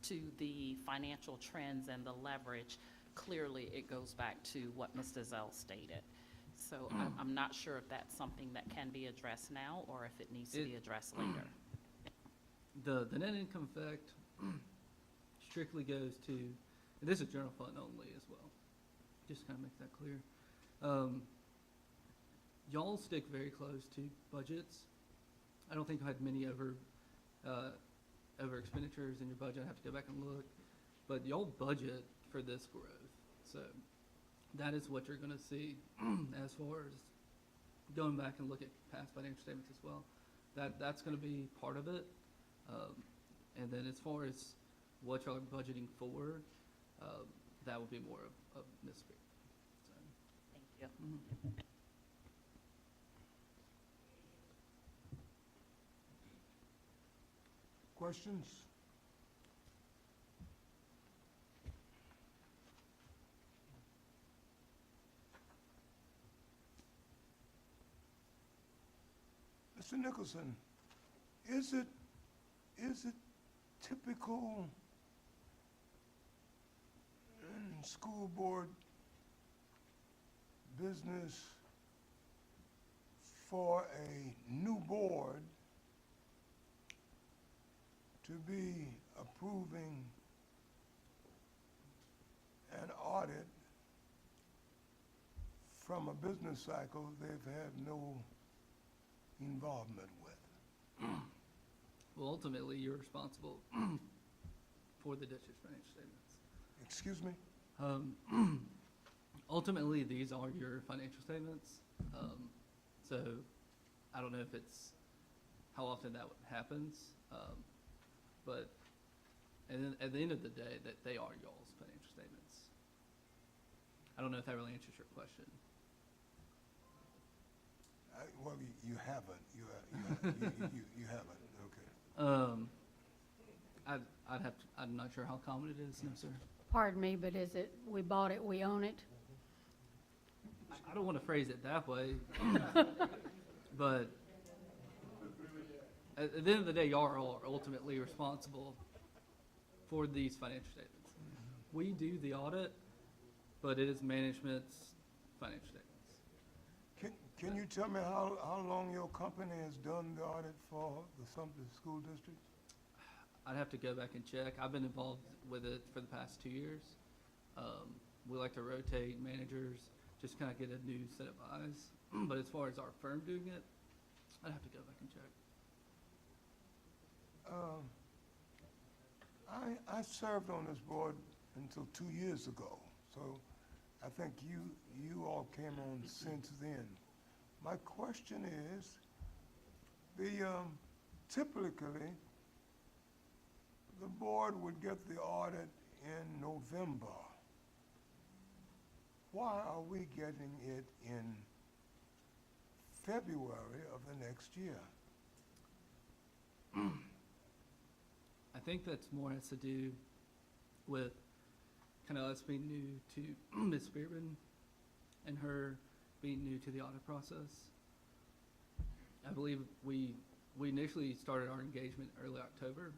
to the financial trends and the leverage, clearly it goes back to what Mr. Zell stated. So I'm not sure if that's something that can be addressed now or if it needs to be addressed later. The net income effect strictly goes to, and this is general fund only as well, just kind of make that clear. Y'all stick very close to budgets. I don't think I had many over expenditures in your budget. I have to go back and look. But y'all budget for this growth. So that is what you're gonna see as far as going back and look at past financial statements as well. That's gonna be part of it. And then as far as what y'all are budgeting for, that will be more of Ms. Spear. So, Thank you. Questions? Mr. Nicholson, is it typical in school board business for a new board to be approving an audit from a business cycle they've had no involvement with? well, ultimately, you're responsible for the district's financial statements. Excuse me? Ultimately, these are your financial statements. So I don't know if it's how often that happens, but at the end of the day, that they are y'all's financial statements. I don't know if that really answers your question. Well, you haven't. You haven't. Okay. I'm not sure how common it is, no, sir. Pardon me, but is it, we bought it, we own it? I don't want to phrase it that way, but at the end of the day, y'all are ultimately responsible for these financial statements. We do the audit, but it is management's financial statements. Can you tell me how long your company has done the audit for the Sumter School District? I'd have to go back and check. I've been involved with it for the past 2 years. We like to rotate managers, just kind of get a new set of eyes. But as far as our firm doing it, I'd have to go back and check. I served on this board until 2 years ago, so I think you all came on since then. My question is, typically, the board would get the audit in November. Why are we getting it in February of the next year? I think that's more has to do with kind of us being new to Ms. Spearman and her being new to the audit process. I believe we initially started our engagement early October.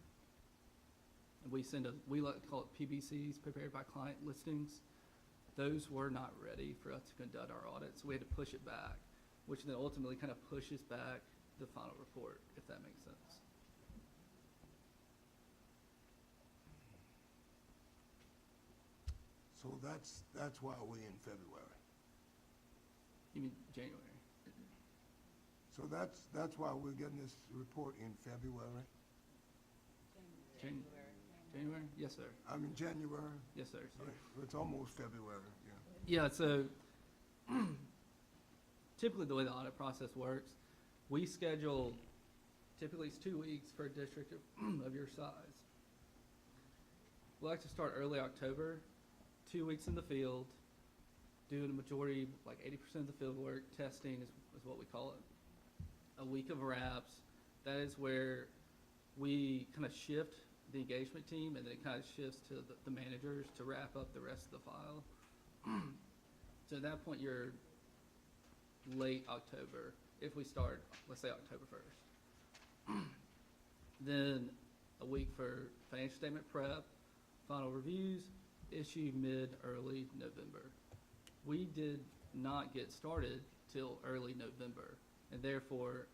And we like to call it PBCs, prepared by client listings. Those were not ready for us to conduct our audit, so we had to push it back, which then ultimately kind of pushes back the final report, if that makes sense. So that's why we're in February. You mean January? So that's why we're getting this report in February? January? Yes, sir. I mean, January? Yes, sir. Sorry. It's almost February, yeah. Yeah, so typically the way the audit process works, we schedule, typically it's 2 weeks for a district of your size. We like to start early October, 2 weeks in the field, doing a majority, like 80% of the field work, testing is what we call it. A week of wraps, that is where we kind of shift the engagement team, and then it kind of shifts to the managers to wrap up the rest of the file. So at that point, you're late October, if we start, let's say October 1st. Then a week for financial statement prep, final reviews, issue early November. We did not get started till early November, and therefore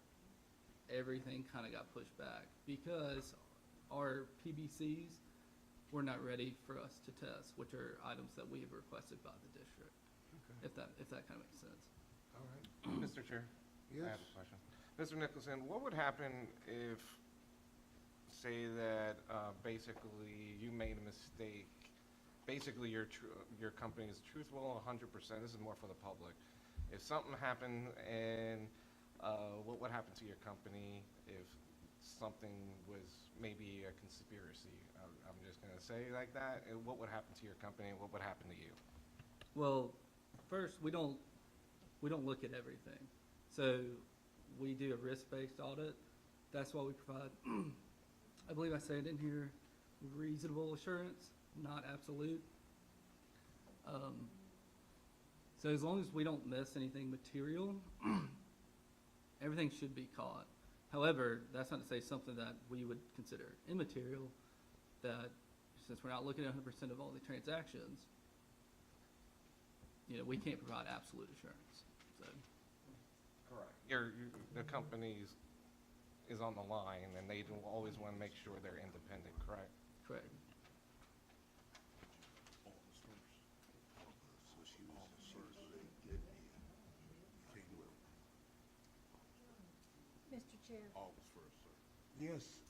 everything kind of got pushed back because our PBCs were not ready for us to test, which are items that we have requested by the district. Okay. If that kind of makes sense. All right. Mr. Chair? Yes? I have a question. Mr. Nicholson, what would happen if, say that basically you made a mistake basically your company is truthful 100%. This is more for the public. If something happened and what would happen to your company if something was maybe a conspiracy? I'm just going to say like that. What would happen to your company? What would happen to you? Well, first, we don't look at everything. So we do a risk-based audit. That's what we provide. I believe I said in here, reasonable assurance, not absolute. So as long as we don't miss anything material, everything should be caught. However, that's not to say something that we would consider immaterial, that since we're not looking at 100% of all the transactions, we can't provide absolute assurance. So, Correct. The company is on the line, and they do always want to make sure they're independent, correct? correct. Mr. Chair, Yes,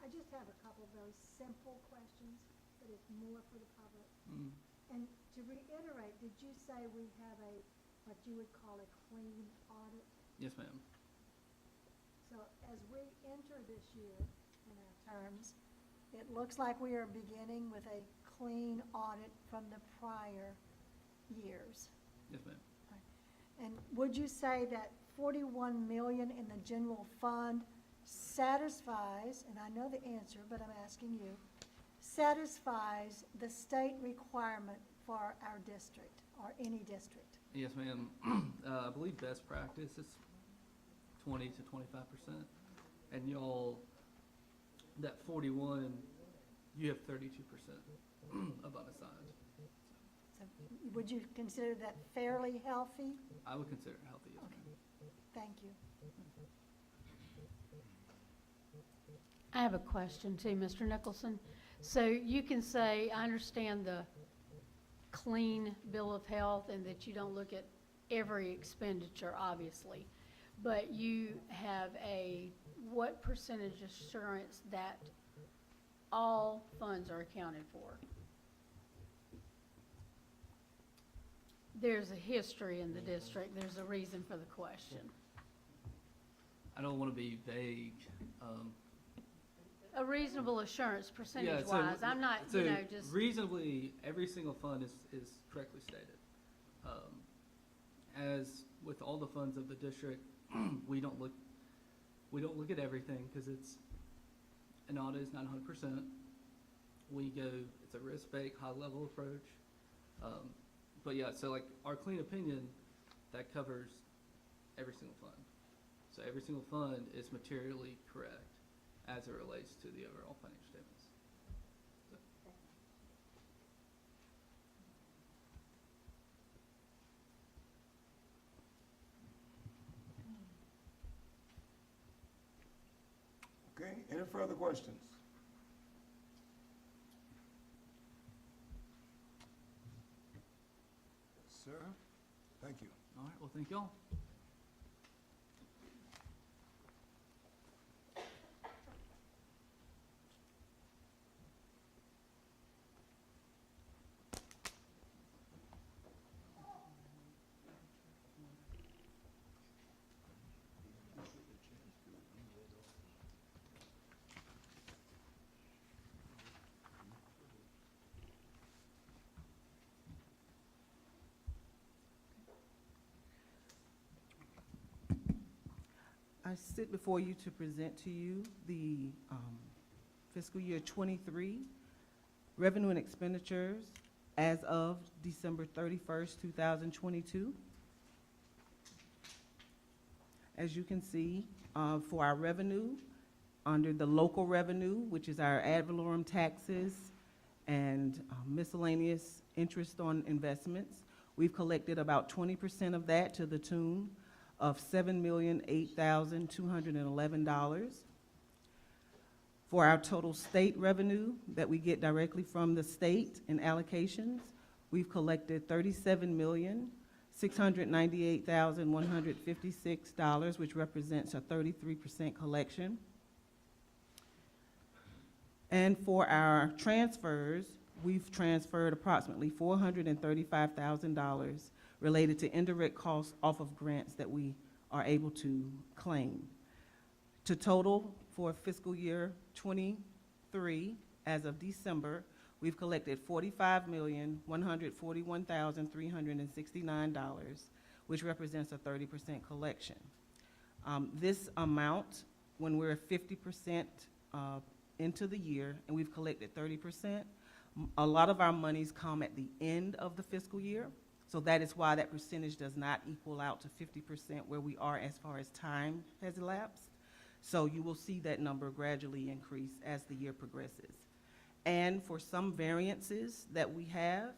I just have a couple of very simple questions, but it's more for the public. Mm. And to reiterate, did you say we have what you would call a clean audit? Yes, ma'am. So as we enter this year in our terms, it looks like we are beginning with a clean audit from the prior years. Yes, ma'am. And would you say that 41 million in the general fund satisfies, and I know the answer, but I'm asking you, satisfies the state requirement for our district or any district? Yes, ma'am. I believe best practice is 20 to 25%. And y'all, that 41, you have 32% of unassigned. So would you consider that fairly healthy? I would consider it healthy, yes, Okay. ma'am. Thank you. I have a question too, Mr. Nicholson. So you can say, I understand the clean bill of health and that you don't look at every expenditure, obviously, but you have what percentage assurance that all funds are accounted for? There's a history in the district. There's a reason for the question. I don't want to be vague. A reasonable assurance, Yeah, percentage-wise. I'm not, so just. reasonably, every single fund is correctly stated. As with all the funds of the district, we don't look at everything because an audit is not 100%. It's a risk-based, high-level approach. But yeah, so like our clean opinion, that covers every single fund. So every single fund is materially correct as it relates to the overall financial statements. So. okay, any further questions? Sir, thank you. All right, well, thank y'all. I sit before you to present to you the fiscal year '23 revenue and expenditures as of December 31st, 2022. As you can see, for our revenue, under the local revenue, which is our ad valorem taxes and miscellaneous interest on investments, we've collected about 20% of that to the tune of $7,008,211. For our total state revenue that we get directly from the state in allocations, we've collected $37,698,156, which represents a 33% collection. And for our transfers, we've transferred approximately $435,000 related to indirect costs off of grants that we are able to claim. To total for fiscal year '23, as of December, we've collected $45,141,369, which represents a 30% collection. This amount, when we're 50% into the year and we've collected 30%, a lot of our monies come at the end of the fiscal year. So that is why that percentage does not equal out to 50% where we are as far as time has elapsed. So you will see that number gradually increase as the year progresses. And for some variances that we have,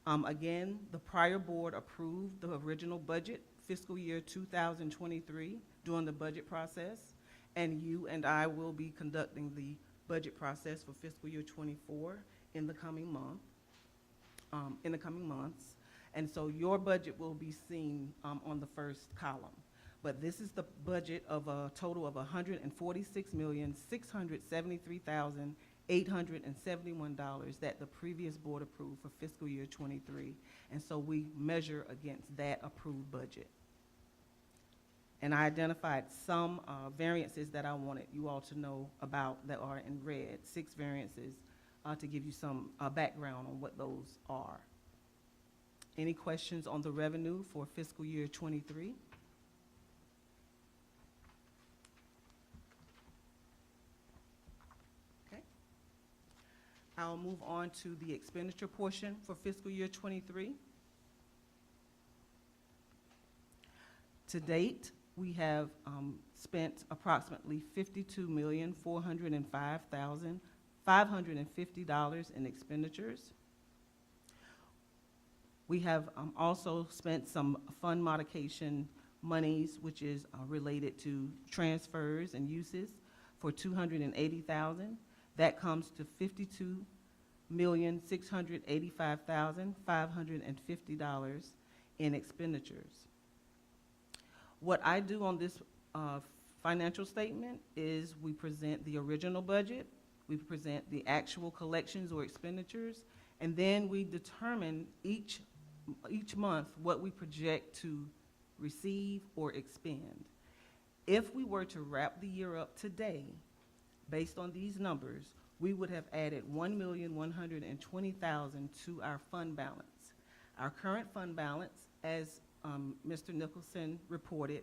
again, the prior board approved the original budget fiscal year 2023 during the budget process, and you and I will be conducting the budget process for fiscal year '24 in the coming months. And so your budget will be seen on the first column. But this is the budget of a total of $146,673,871 that the previous board approved for fiscal year '23. And so we measure against that approved budget. And I identified some variances that I wanted you all to know about that are in red, 6 variances, to give you some background on what those are. Any questions on the revenue for fiscal year '23? Okay. I'll move on to the expenditure portion for fiscal year '23. To date, we have spent approximately $52,405,550 in expenditures. We have also spent some fund modification monies, which is related to transfers and uses, for $280,000. That comes to $52,685,550 in expenditures. What I do on this financial statement is we present the original budget, we present the actual collections or expenditures, and then we determine each month what we project to receive or expend. If we were to wrap the year up today, based on these numbers, we would have added $1,120,000 to our fund balance. Our current fund balance, as Mr. Nicholson reported,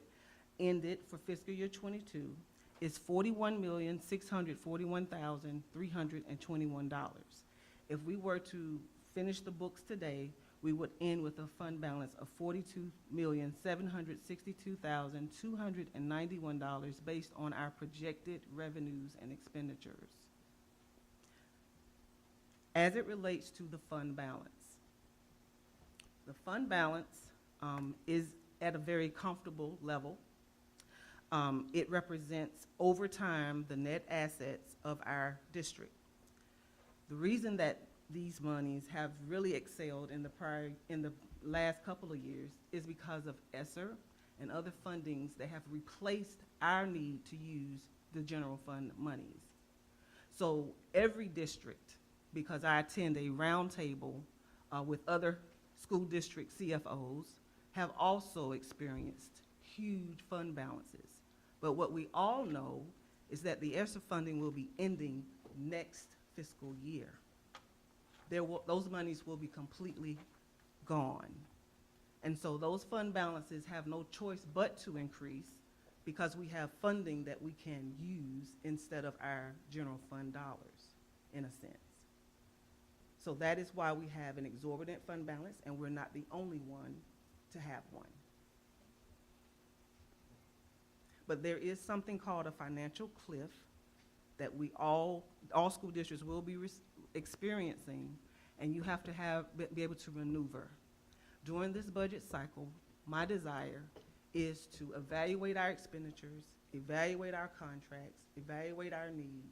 ended for fiscal year '22 is $41,641,321. If we were to finish the books today, we would end with a fund balance of $42,762,291 based on our projected revenues and expenditures. As it relates to the fund balance is at a very comfortable level. It represents over time the net assets of our district. The reason that these monies have really excelled in the last couple of years is because of ESSER and other fundings that have replaced our need to use the general fund monies. So every district, because I attend a roundtable with other school district CFOs, have also experienced huge fund balances. But what we all know is that the ESSER funding will be ending next fiscal year. Those monies will be completely gone. And so those fund balances have no choice but to increase because we have funding that we can use instead of our general fund dollars, in a sense. So that is why we have an exorbitant fund balance, and we're not the only one to have one. But there is something called a financial cliff that all school districts will be experiencing, and you have to be able to maneuver. During this budget cycle, my desire is to evaluate our expenditures, evaluate our contracts, evaluate our need,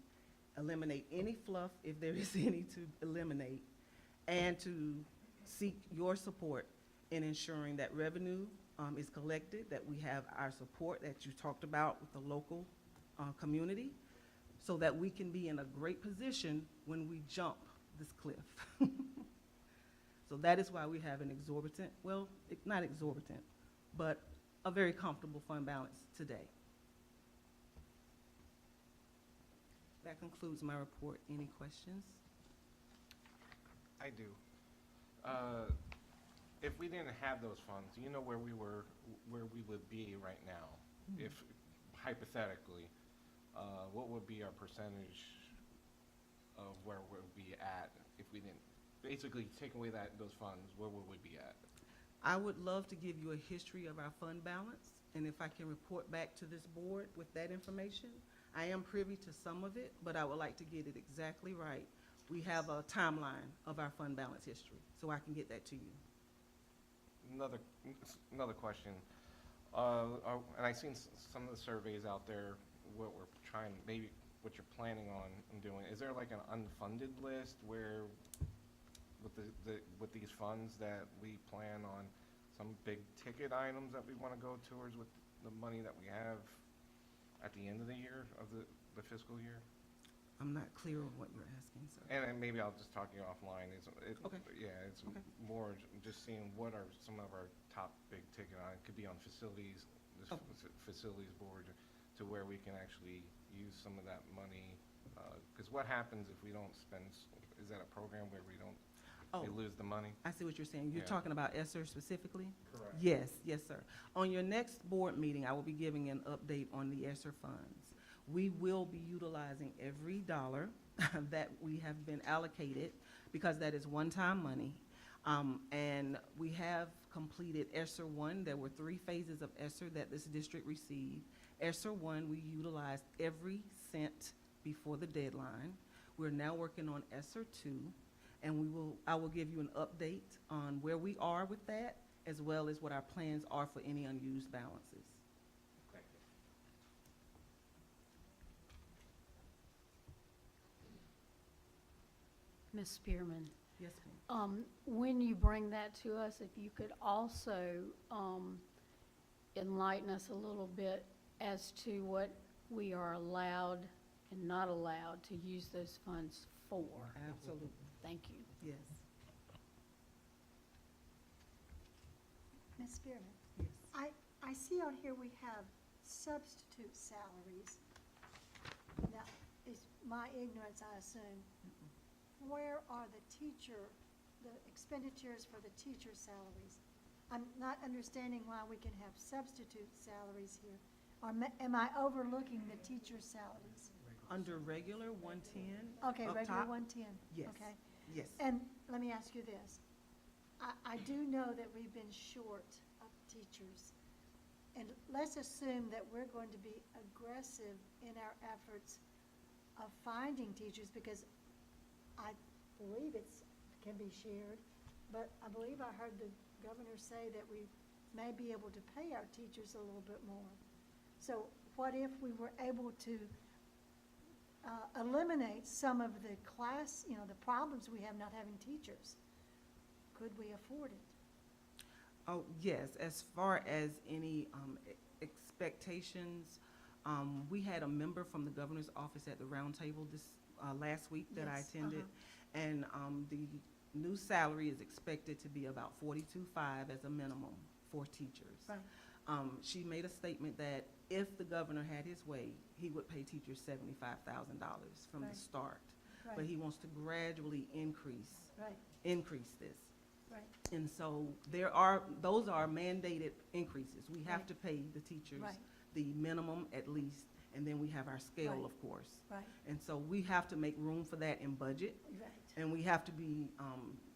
eliminate any fluff if there is any to eliminate, and to seek your support in ensuring that revenue is collected, that we have our support that you talked about with the local community, so that we can be in a great position when we jump this cliff. So that is why we have an exorbitant, well, not exorbitant, but a very comfortable fund balance today. That concludes my report. Any questions? I do. If we didn't have those funds, do you know where we would be right now? If hypothetically, what would be our percentage of where we'd be at if we didn't, basically take away those funds, where would we be at? I would love to give you a history of our fund balance, and if I can report back to this board with that information. I am privy to some of it, but I would like to get it exactly right. We have a timeline of our fund balance history, so I can get that to you. Another question. And I've seen some of the surveys out there, what we're trying, maybe what you're planning on doing. Is there like an unfunded list where with these funds that we plan on some big ticket items that we want to go towards with the money that we have at the end of the year, of the fiscal year? I'm not clear on what you're asking, sir. And then maybe I'll just talk to you offline. Okay. Yeah, it's Okay. more just seeing what are some of our top big ticket items. Could be on facilities, this Oh. facilities board, to where we can actually use some of that money. Because what happens if we don't spend, is that a program where we don't, we lose the money? I see what you're saying. You're Yeah. talking about ESSER specifically? Correct. Yes, yes, sir. On your next board meeting, I will be giving an update on the ESSER funds. We will be utilizing every dollar that we have been allocated, because that is one-time money. And we have completed ESSER 1. There were 3 phases of ESSER that this district received. ESSER 1, we utilized every cent before the deadline. We're now working on ESSER 2, and I will give you an update on where we are with that, as well as what our plans are for any unused balances. Thank you. Ms. Spearman, Yes, ma'am. when you bring that to us, if you could also enlighten us a little bit as to what we are allowed and not allowed to use those funds for. Absolutely, Thank you. yes, Ms. Spearman, yes. I see on here we have substitute salaries. Now, is my ignorance, I assume, where are the expenditures for the teacher salaries? I'm not understanding why we can have substitute salaries here. Or am I overlooking the teacher salaries? Under regular 110. Okay, up regular top? 110. Yes. Okay. Yes. And let me ask you this. I do know that we've been short of teachers. And let's assume that we're going to be aggressive in our efforts of finding teachers, because I believe can be shared, but I believe I heard the governor say that we may be able to pay our teachers a little bit more. So what if we were able to eliminate some of the the problems we have not having teachers? Could we afford it? Oh, yes, as far as any expectations, we had a member from the governor's office at the roundtable this last week that I Yes, attended, and the new salary is expected to be about $42,500 as a minimum for teachers. Right. She made a statement that if the governor had his way, he would pay teachers $75,000 from the Right. start. But Right, he wants to gradually increase this. right. And so those are mandated increases. We have Right. to pay the teachers Right. the minimum at least, and then we have our scale, Right. of course. Right, And so we have to make room for that in budget, right. and we have to be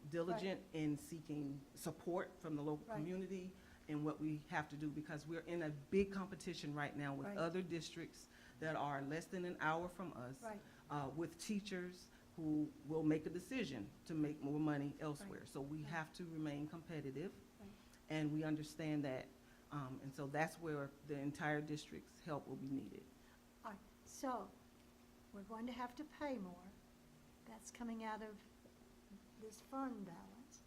diligent in seeking support from the local Right. community in what we have to do, because we're in a big competition right now with Right. other districts that are less than an hour from us, Right. with teachers who will make a decision to make more money elsewhere. So we have to remain competitive, Right. and we understand that. And so that's where the entire district's help will be needed. All right, so we're going to have to pay more. That's coming out of this fund balance.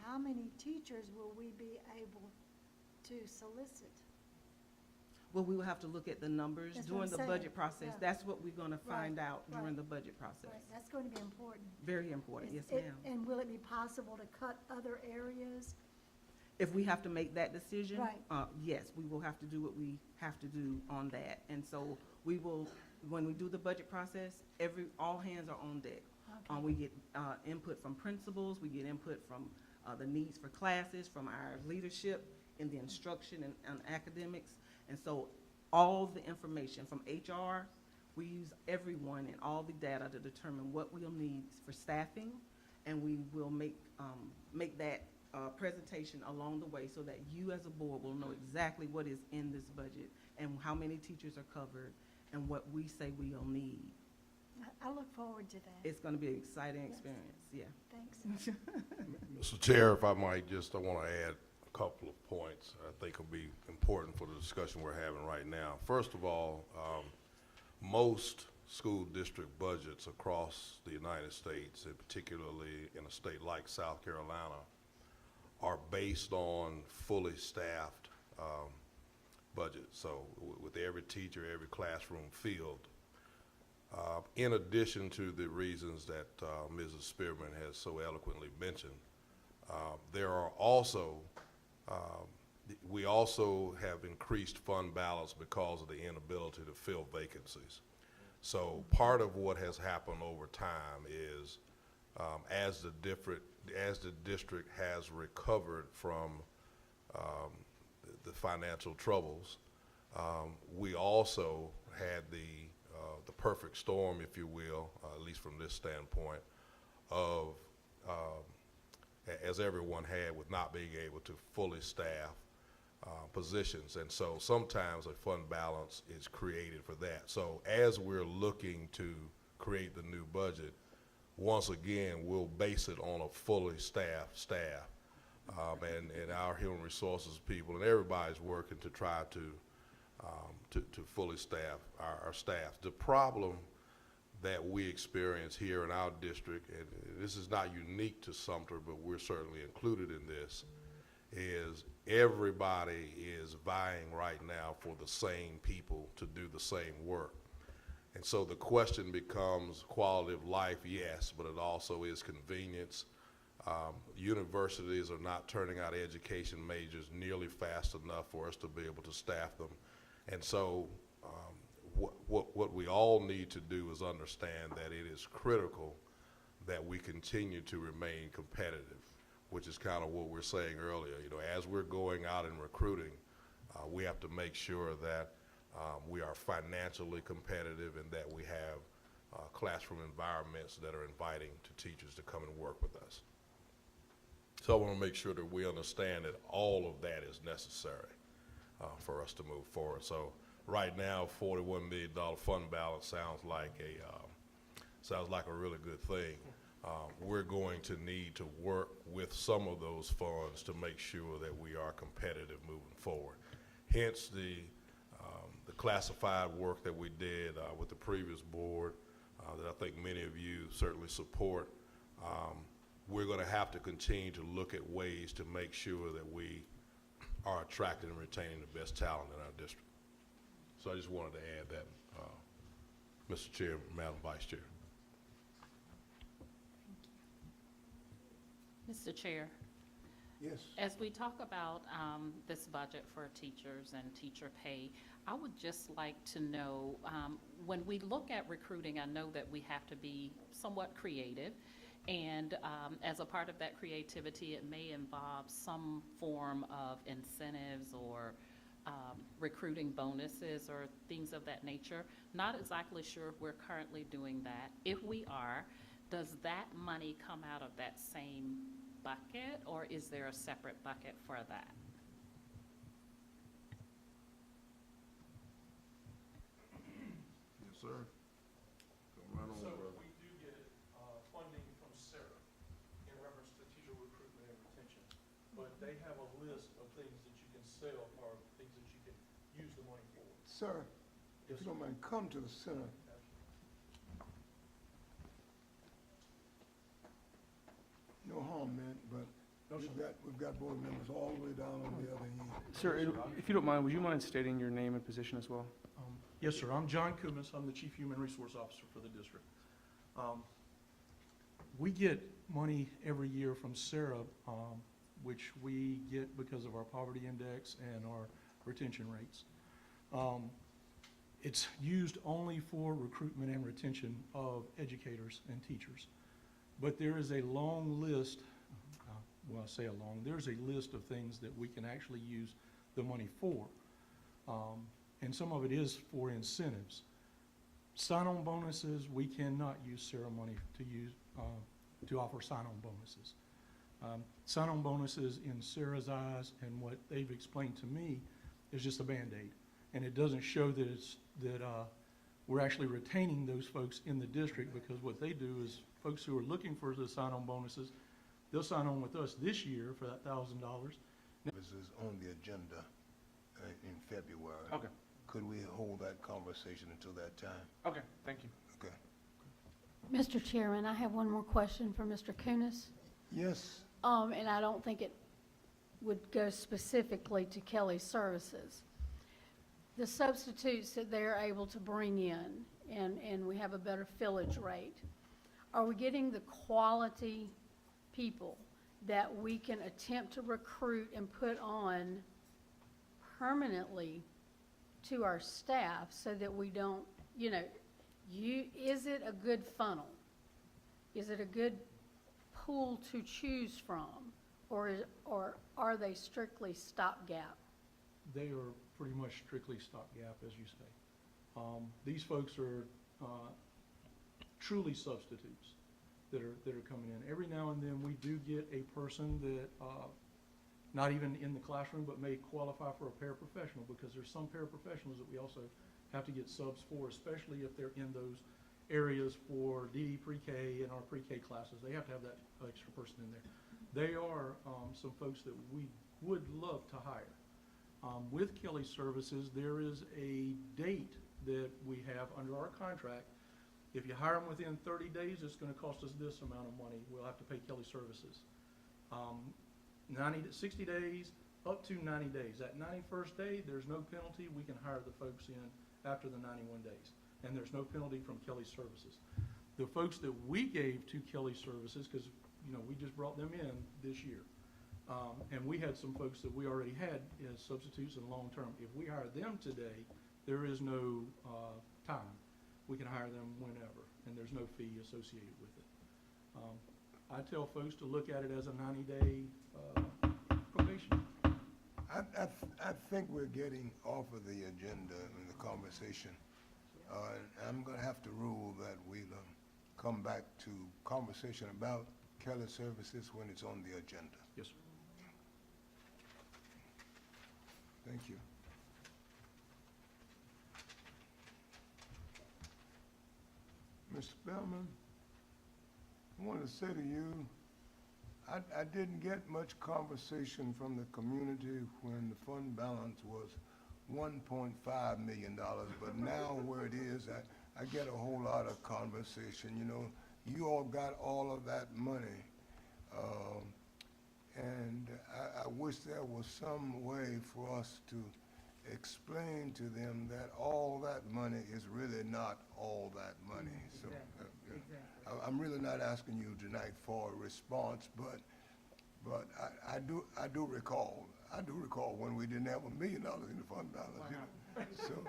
How many teachers will we be able to solicit? Well, we will have to look at the numbers That's what during I'm the saying, budget process. yeah. That's what we're gonna find Right, out during right. the budget process. Right, that's going to be important. Very important, yes, Is it- ma'am. And will it be possible to cut other areas? If we have to make that decision. Right. Yes, we will have to do what we have to do on that. And so we will, when we do the budget process, all hands are on deck. Okay. We get input from principals, we get input from the needs for classes, from our leadership in the instruction and academics. And so all the information from HR, we use everyone and all the data to determine what we'll need for staffing, and we will make that presentation along the way so that you as a board will know exactly what is in this budget and how many teachers are covered and what we say we'll need. I look forward to that. It's gonna be an exciting experience, yeah. Thanks. Mr. Chair, if I might I want to add a couple of points I think will be important for the discussion we're having right now. First of all, most school district budgets across the United States, and particularly in a state like South Carolina, are based on fully staffed budgets. So with every teacher, every classroom filled. In addition to the reasons that Mrs. Spearman has so eloquently mentioned, there are also, we also have increased fund balance because of the inability to fill vacancies. So part of what has happened over time is as the district has recovered from the financial troubles, we also had the perfect storm, if you will, at least from this standpoint, of, as everyone had, with not being able to fully staff positions. And so sometimes a fund balance is created for that. So as we're looking to create the new budget, once again, we'll base it on a fully staffed staff. And our human resources people and everybody's working to try to fully staff our staff. The problem that we experience here in our district, and this is not unique to Sumter, but we're certainly included in this, is everybody is vying right now for the same people to do the same work. And so the question becomes quality of life, yes, but it also is convenience. Universities are not turning out education majors nearly fast enough for us to be able to staff them. And so what we all need to do is understand that it is critical that we continue to remain competitive, which is kind of what we're saying earlier. You know, as we're going out and recruiting, we have to make sure that we are financially competitive and that we have classroom environments that are inviting to teachers to come and work with us. So I want to make sure that we understand that all of that is necessary for us to move forward. So right now, $41 million fund balance sounds like a really good thing. We're going to need to work with some of those funds to make sure that we are competitive moving forward. Hence the classified work that we did with the previous board that I think many of you certainly support. We're going to have to continue to look at ways to make sure that we are attracting and retaining the best talent in our district. So I just wanted to add that, Mr. Chair, Madam Vice Chair. Mr. Chair, Yes. as we talk about this budget for teachers and teacher pay, I would just like to know, when we look at recruiting, I know that we have to be somewhat creative. And as a part of that creativity, it may involve some form of incentives or recruiting bonuses or things of that nature. Not exactly sure if we're currently doing that. If we are, does that money come out of that same bucket, or is there a separate bucket for that? Yes, sir. Come right on, So brother. we do get funding from Sarah in reference to teacher recruitment and retention. But they have a list of things that you can sell or things that you can use the money for. Sir, if you don't mind, come to the center. No harm meant, but No, sir. We've got board members all the way down on the other end. Sir, if you don't mind, would you mind stating your name and position as well? Yes, sir. I'm John Kumis. I'm the Chief Human Resource Officer for the district. We get money every year from SARA, which we get because of our poverty index and our retention rates. It's used only for recruitment and retention of educators and teachers. But there is a long list, well, I say a long, there's a list of things that we can actually use the money for. And some of it is for incentives. Sign-on bonuses, we cannot use SARA money to offer sign-on bonuses. Sign-on bonuses in SARA's eyes and what they've explained to me is just a Band-Aid. And it doesn't show that we're actually retaining those folks in the district, because what they do is folks who are looking for the sign-on bonuses, they'll sign on with us this year for that $1,000. This is on the agenda in February. Okay. Could we hold that conversation until that time? Okay, thank you. Okay. Mr. Chairman, I have one more question for Mr. Kunis. Yes, And I don't think it would go specifically to Kelly Services. The substitutes that they're able to bring in, and we have a better fillage rate, are we getting the quality people that we can attempt to recruit and put on permanently to our staff so that we don't, is it a good funnel? Is it a good pool to choose from? Or are they strictly stopgap? They are pretty much strictly stopgap, as you say. These folks are truly substitutes that are coming in. Every now and then, we do get a person that, not even in the classroom, but may qualify for a paraprofessional, because there's some paraprofessionals that we also have to get subs for, especially if they're in those areas for DD pre-K and our pre-K classes. They have to have that extra person in there. They are some folks that we would love to hire. With Kelly Services, there is a date that we have under our contract. If you hire them within 30 days, it's going to cost us this amount of money. We'll have to pay Kelly Services. 60 days, up to 90 days. That 91st day, there's no penalty. We can hire the folks in after the 91 days. And there's no penalty from Kelly Services. The folks that we gave to Kelly Services, because we just brought them in this year. And we had some folks that we already had as substitutes and long-term. If we hire them today, there is no time. We can hire them whenever, and there's no fee associated with it. I tell folks to look at it as a 90-day probation. I think we're getting off of the agenda in the conversation. I'm going to have to rule that we'll come back to conversation about Kelly Services when it's on the agenda. Yes, sir. Thank you. Mr. Spellman, I wanted to say to you, I didn't get much conversation from the community when the fund balance was $1.5 million, but now where it is, I get a whole lot of conversation. You all got all of that money, and I wish there was some way for us to explain to them that all that money is really not all that money. So I'm really not asking you tonight for a response, but I do recall when we didn't have $1 million in the fund balance. So,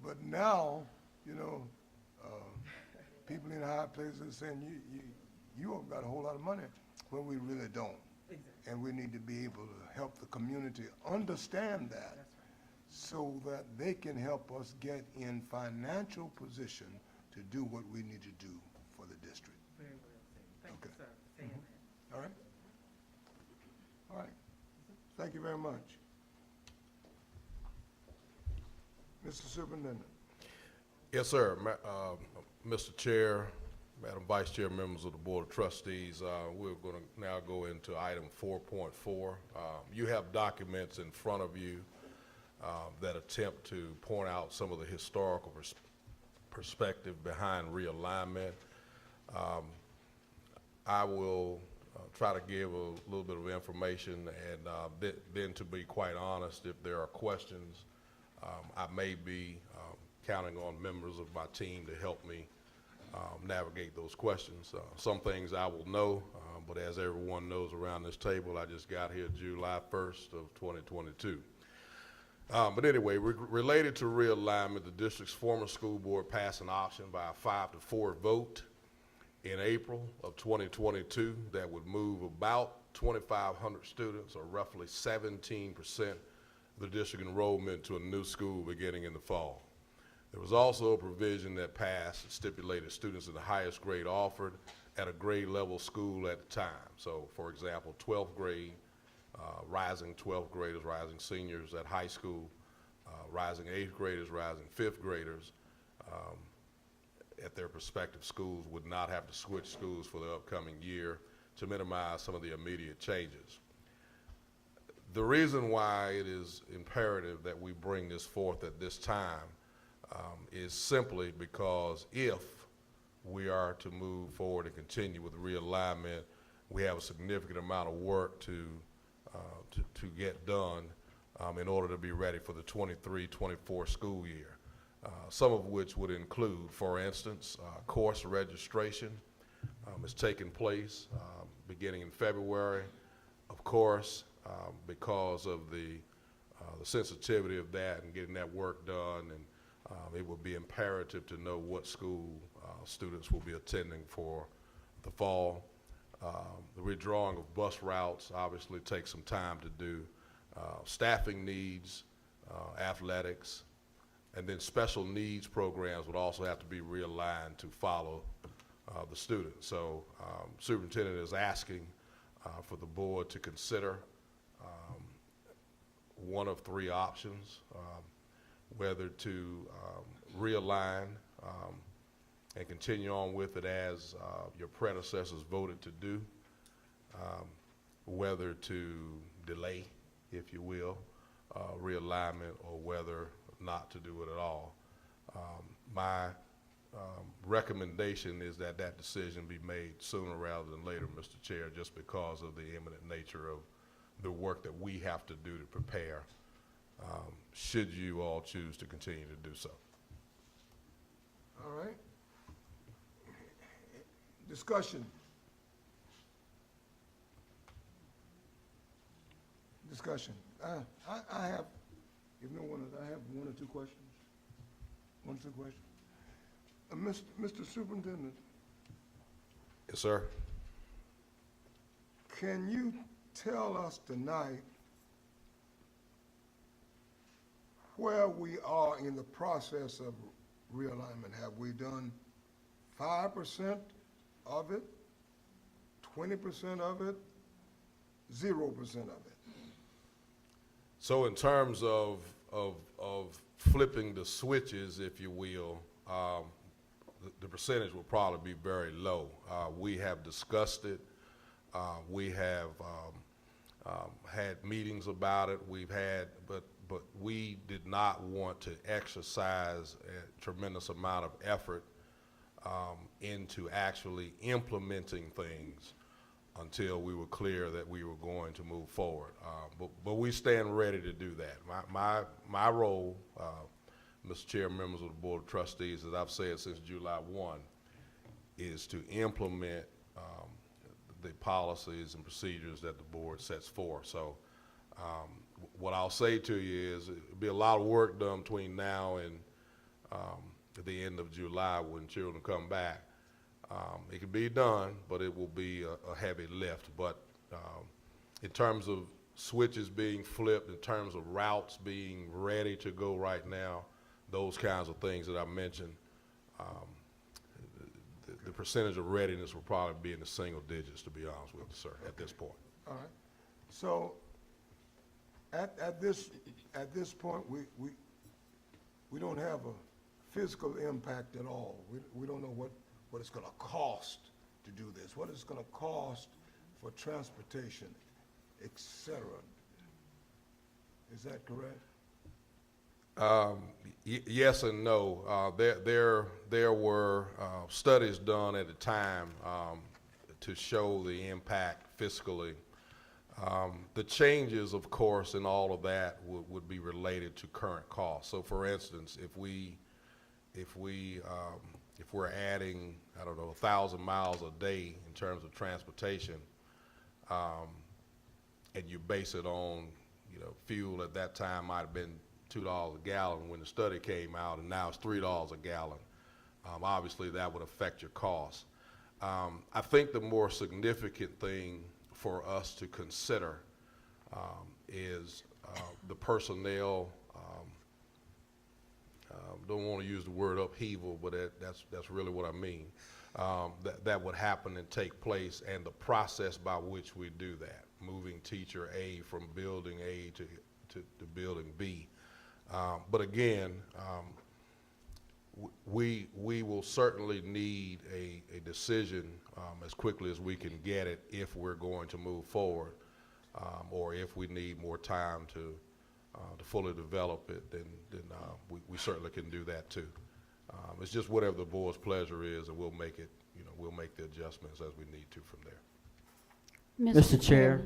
but now, people in high places are saying you all got a whole lot of money when we really don't. Exactly. And we need to be able to help the community understand that, so that they can help us get in financial position to do what we need to do for the district. Very well said. Thank you, sir, for saying that. All right? All right. Thank you very much. Mr. Superintendent. Yes, sir. Mr. Chair, Madam Vice Chair, members of the Board of Trustees, we're going to now go into item 4.4. You have documents in front of you that attempt to point out some of the historical perspective behind realignment. I will try to give a little bit of information, and then to be quite honest, if there are questions, I may be counting on members of my team to help me navigate those questions. Some things I will know, but as everyone knows around this table, I just got here July 1st of 2022. But anyway, related to realignment, the district's former school board passed an option by a 5-4 vote in April of 2022 that would move about 2,500 students, or roughly 17% of the district enrollment, to a new school beginning in the fall. There was also a provision that passed that stipulated students in the highest grade offered at a grade level school at the time. So, for example, 12th grade, rising 12th graders, rising seniors at high school, rising 8th graders, rising 5th graders at their respective schools would not have to switch schools for the upcoming year to minimize some of the immediate changes. The reason why it is imperative that we bring this forth at this time is simply because if we are to move forward and continue with realignment, we have a significant amount of work to get done in order to be ready for the 23-24 school year. Some of which would include, for instance, course registration is taking place beginning in February. Of course, because of the sensitivity of that and getting that work done, and it would be imperative to know what school students will be attending for the fall. The redrawing of bus routes obviously takes some time to do. Staffing needs, athletics, and then special needs programs would also have to be realigned to follow the students. So superintendent is asking for the board to consider one of three options, whether to realign and continue on with it as your predecessors voted to do, whether to delay, if you will, realignment, or whether not to do it at all. My recommendation is that that decision be made sooner rather than later, Mr. Chair, just because of the imminent nature of the work that we have to do to prepare, should you all choose to continue to do so. All right. Discussion. Discussion. I have, if no one, I have one or two questions. One or two questions. Mr. Superintendent, Yes, sir. can you tell us tonight where we are in the process of realignment? Have we done 5% of it, 20% of it, 0% of it? So in terms of flipping the switches, if you will, the percentage will probably be very low. We have discussed it. We have had meetings about it. But we did not want to exercise a tremendous amount of effort into actually implementing things until we were clear that we were going to move forward. But we stand ready to do that. My role, Mr. Chair, members of the Board of Trustees, as I've said since July 1, is to implement the policies and procedures that the board sets forth. So what I'll say to you is it'll be a lot of work done between now and at the end of July when children come back. It can be done, but it will be a heavy lift. But in terms of switches being flipped, in terms of routes being ready to go right now, those kinds of things that I mentioned, the percentage of readiness will probably be in the single digits, to be honest with you, sir, at this point. All right. So at this point, we don't have a physical impact at all. We don't know what it's going to cost to do this, what it's going to cost for transportation, et cetera. Is that correct? Yes and no. There were studies done at the time to show the impact fiscally. The changes, of course, in all of that would be related to current costs. So, for instance, if we're adding, I don't know, 1,000 miles a day in terms of transportation, and you base it on, you know, fuel at that time might have been $2 a gallon when the study came out, and now it's $3 a gallon. Obviously, that would affect your costs. I think the more significant thing for us to consider is the personnel. Don't want to use the word upheaval, but that's really what I mean. That would happen and take place, and the process by which we do that, moving teacher A from building A to building B. But again, we will certainly need a decision as quickly as we can get it if we're going to move forward, or if we need more time to fully develop it, then we certainly can do that too. It's just whatever the board's pleasure is, and we'll make it, you know, we'll make the adjustments as we need to from there. Mr. Chair.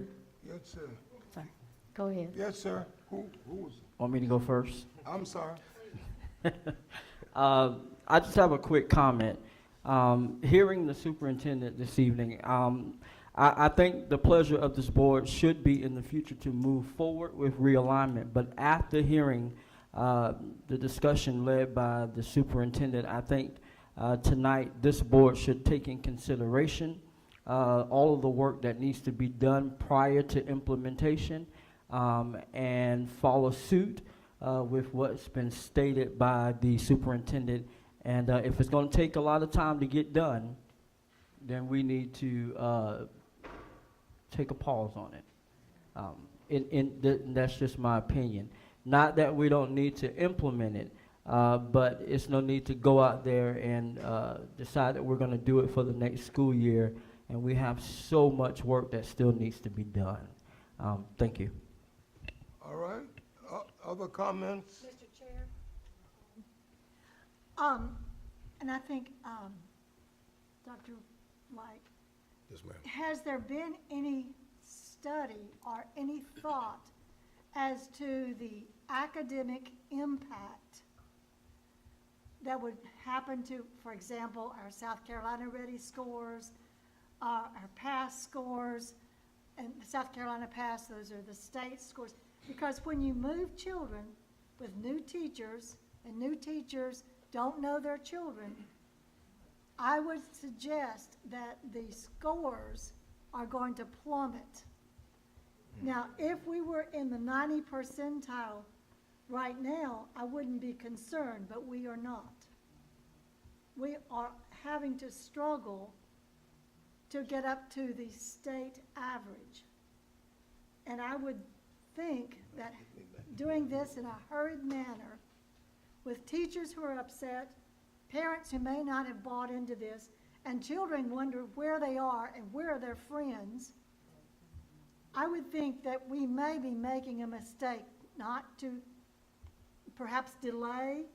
Yes, sir. Sorry. Go ahead. Yes, sir. Who was? Want me to go first? I'm sorry. I just have a quick comment. Hearing the superintendent this evening, I think the pleasure of this board should be in the future to move forward with realignment. But after hearing the discussion led by the superintendent, I think tonight this board should take in consideration all of the work that needs to be done prior to implementation, and follow suit with what's been stated by the superintendent. And if it's going to take a lot of time to get done, then we need to take a pause on it. That's just my opinion. Not that we don't need to implement it, but it's no need to go out there and decide that we're going to do it for the next school year, and we have so much work that still needs to be done. Thank you. All right. Other comments? Mr. Chair? And I think, Dr. White, Yes, ma'am. has there been any study or any thought as to the academic impact that would happen to, for example, our South Carolina Ready scores, our PASS scores, and South Carolina PASS, those are the state scores. Because when you move children with new teachers, and new teachers don't know their children, I would suggest that the scores are going to plummet. Now, if we were in the 90 percentile right now, I wouldn't be concerned, but we are not. We are having to struggle to get up to the state average. And I would think that doing this in a hurried manner with teachers who are upset, parents who may not have bought into this, and children wonder where they are and where are their friends, I would think that we may be making a mistake not to perhaps delay,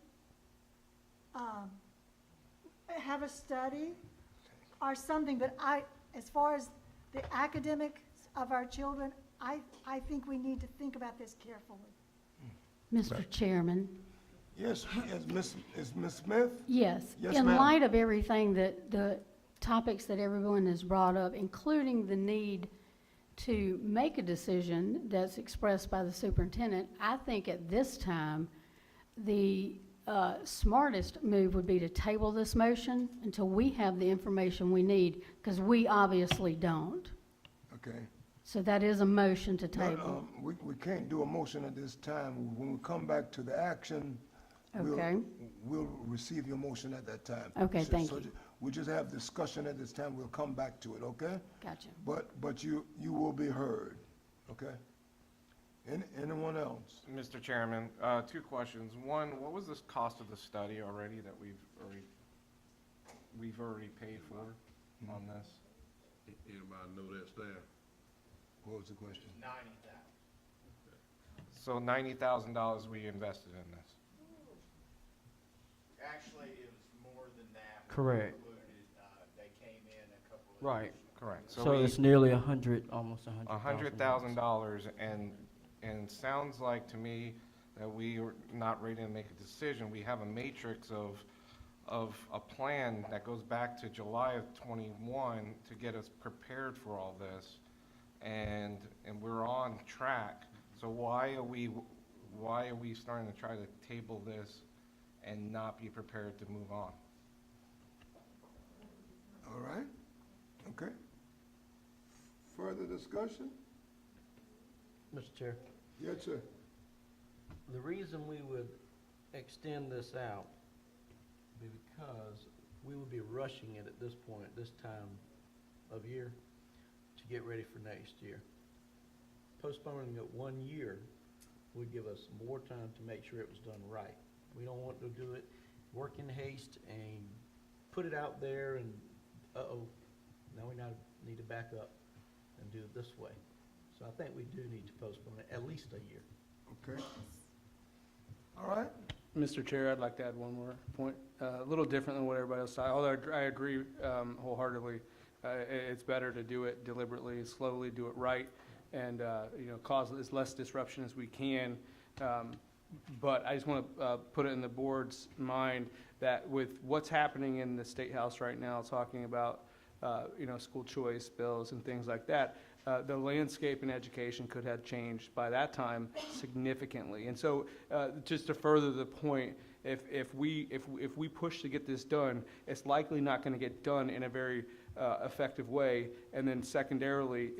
have a study or something. But as far as the academics of our children, I think we need to think about this carefully. Mr. Chairman? Yes, yes, Ms. Smith? Yes. Yes, In ma'am. light of everything that the topics that everyone has brought up, including the need to make a decision that's expressed by the superintendent, I think at this time, the smartest move would be to table this motion until we have the information we need, because we obviously don't. Okay. So that is a motion to No, table. we can't do a motion at this time. When we come back to the action, Okay. we'll receive your motion at that time. Okay, thank you. We just have discussion at this time. We'll come back to it, okay? Gotcha. But you will be heard, okay? Anyone else? Mr. Chairman, two questions. One, what was this cost of the study already that we've already paid for on this? Anybody know that, staff? What was the question? So $90,000 we invested in this. Actually, it was more than that. Correct. Included, they came in a couple of. Right, Correct. So we- it's nearly almost $100,000, and sounds like to me that we are not ready to make a decision. We have a matrix of a plan that goes back to July of '21 to get us prepared for all this, and we're on track. So why are we starting to try to table this and not be prepared to move on? All right, okay. Further discussion? Mr. Chair, Yes, sir. the reason we would extend this out be because we would be rushing it at this point, this time of year, to get ready for next year. Postponing it 1 year would give us more time to make sure it was done right. We don't want to do it, work in haste and put it out there and, now we need to back up and do it this way. So I think we do need to postpone it at least a year. Okay. All right, Mr. Chair, I'd like to add one more point, a little different than what everybody else said, although I agree wholeheartedly. It's better to do it deliberately, slowly, do it right, and, cause as less disruption as we can. But I just want to put it in the board's mind that with what's happening in the State House right now, talking about, school choice bills and things like that, the landscape in education could have changed by that time significantly. And so, just to further the point, if we push to get this done, it's likely not going to get done in a very effective way. And then secondarily,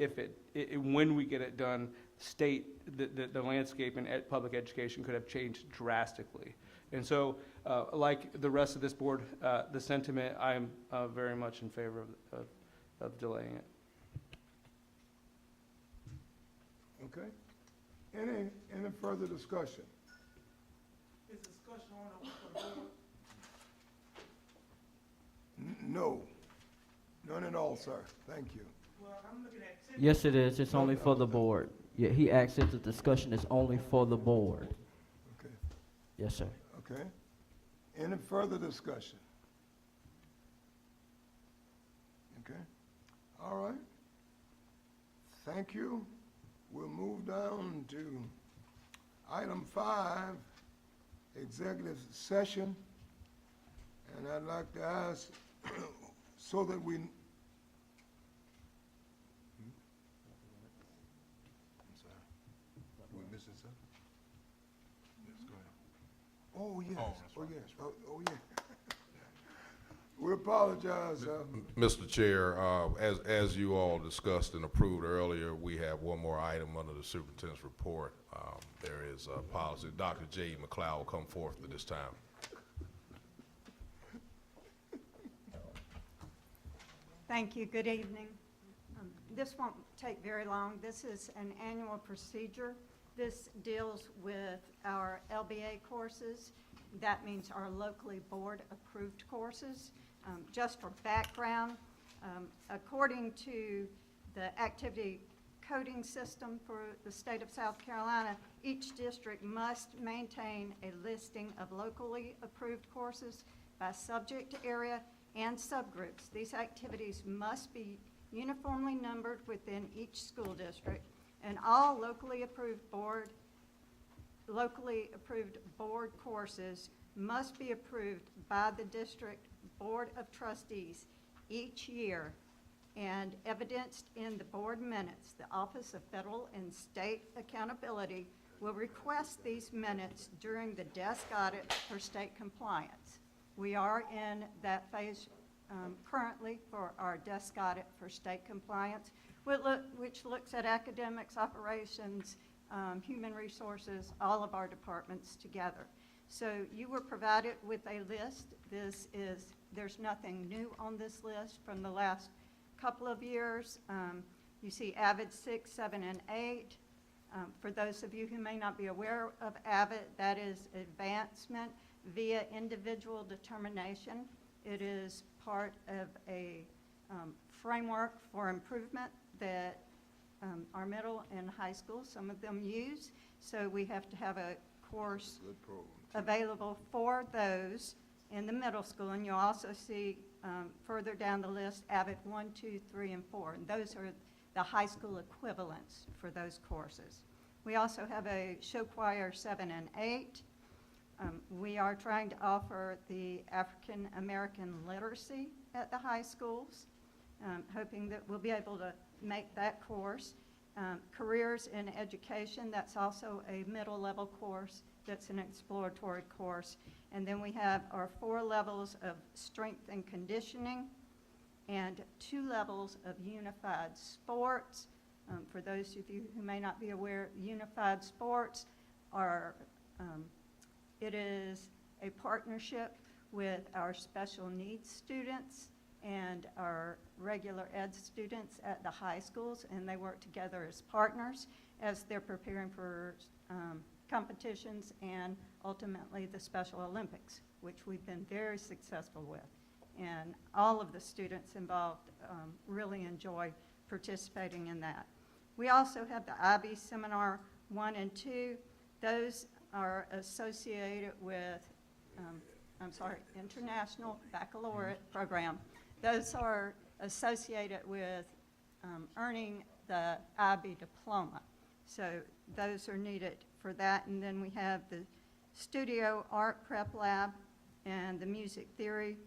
when we get it done, the landscape in public education could have changed drastically. And so, like the rest of this board, the sentiment, I'm very much in favor of delaying it. okay. Any further discussion? Is discussion on the board? No, none at all, sir. Thank you. Well, I'm looking at. Yes, it is. It's only for the board. Yeah, he asked if the discussion is only for the board. Okay, Yes, sir. okay. Any further discussion? Okay, all right. Thank you. We'll move down to item 5, executive session. And I'd like to ask, so that we, I'm sorry, we missing something? Yes, go ahead. Oh, yes, oh, yeah. We apologize, Mr. Chair, as you all discussed and approved earlier, we have one more item under the superintendent's report. There is a policy. Dr. J. McLeod will come forth at this time. Thank you. Good evening. This won't take very long. This is an annual procedure. This deals with our LBA courses. That means our locally board-approved courses. Just for background, according to the activity coding system for the state of South Carolina, each district must maintain a listing of locally approved courses by subject area and subgroups. These activities must be uniformly numbered within each school district, and all locally approved board courses must be approved by the district Board of Trustees each year and evidenced in the board minutes. The Office of Federal and State Accountability will request these minutes during the desk audit for state compliance. We are in that phase currently for our desk audit for state compliance, which looks at academics, operations, human resources, all of our departments together. So you were provided with a list. There's nothing new on this list from the last couple of years. You see AVID 6, 7, and 8. For those of you who may not be aware of AVID, that is advancement via individual determination. It is part of a framework for improvement that our middle and high school, some of them use. So we have to have a course available for those in the middle school. And you'll also see further down the list, Abbott 1, 2, 3, and 4. And those are the high school equivalents for those courses. We also have a show choir 7 and 8. We are trying to offer the African American literacy at the high schools, hoping that we'll be able to make that course. Careers in education, that's also a middle level course. That's an exploratory course. And then we have our 4 levels of strength and conditioning and 2 levels of unified sports. For those of you who may not be aware, unified sports are, it is a partnership with our special needs students and our regular ed students at the high schools, and they work together as partners as they're preparing for competitions and ultimately the Special Olympics, which we've been very successful with. And all of the students involved really enjoy participating in that. We also have the IB Seminar 1 and 2. Those are associated with, International Baccalaureate Program. Those are associated with earning the IB diploma. So those are needed for that. And then we have the Studio Art Prep Lab and the Music Theory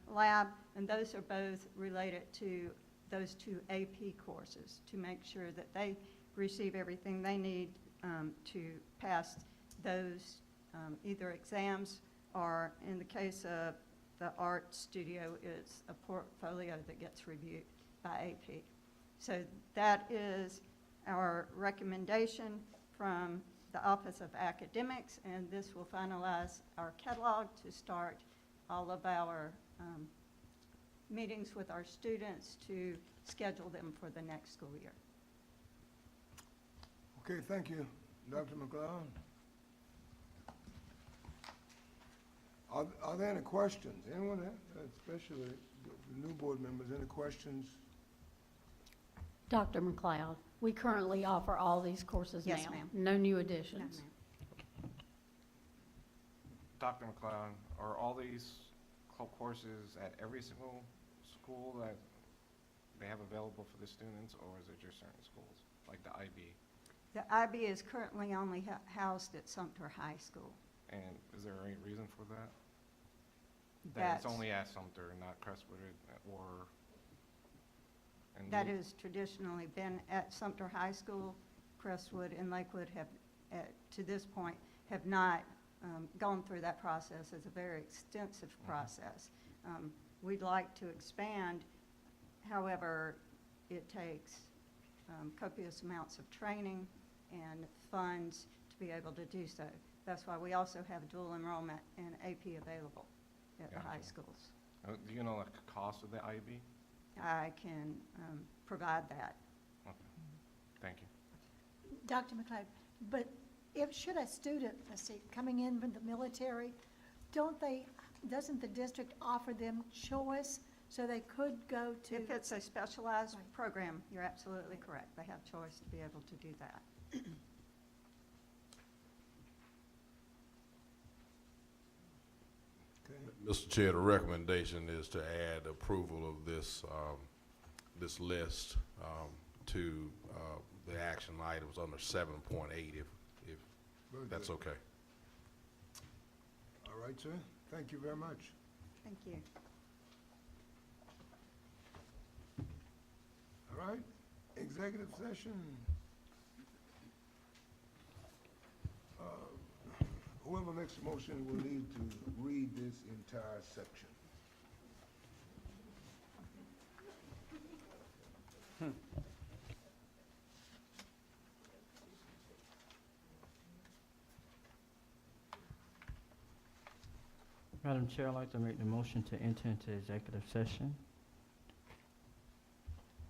Lab, and those are both related to those 2 AP courses to make sure that they receive everything they need to pass those either exams or, in the case of the art studio, it's a portfolio that gets reviewed by AP. So that is our recommendation from the Office of Academics, and this will finalize our catalog to start all of our meetings with our students to schedule them for the next school year. Okay, thank you, Dr. McLeod. Are there any questions? Anyone, especially the new board members, any questions? Dr. McLeod, we currently offer all these courses now? Yes, ma'am. No new additions? No, ma'am. Dr. McLeod, are all these courses at every single school that they have available for the students, or is it just certain schools, like the IB? The IB is currently only housed at Sumter High School. And is there any reason for that? That it's That's- only at Sumter, not Crestwood or? and That Lu- has traditionally been at Sumter High School. Crestwood and Lakewood have, to this point, have not gone through that process. It's a very extensive process. We'd like to expand, however, it takes copious amounts of training and funds to be able to do so. That's why we also have dual enrollment and AP available at the high Gotcha. schools. Do you know like the cost of the IB? I can provide that. Okay, thank you. Dr. McLeod, but should a student, let's see, coming in from the military, doesn't the district offer them choice so they could go to? If it's a specialized Right. program, you're absolutely correct. They have choice to be able to do that. Okay. Mr. Chair, the recommendation is to add approval of this, this list to the action items under 7.8, if Very that's good. okay. All right, sir. Thank you very much. Thank you. All right, executive session. Whoever makes the motion will need to read this entire section. Madam Chair, I'd like to make the motion to enter into executive session.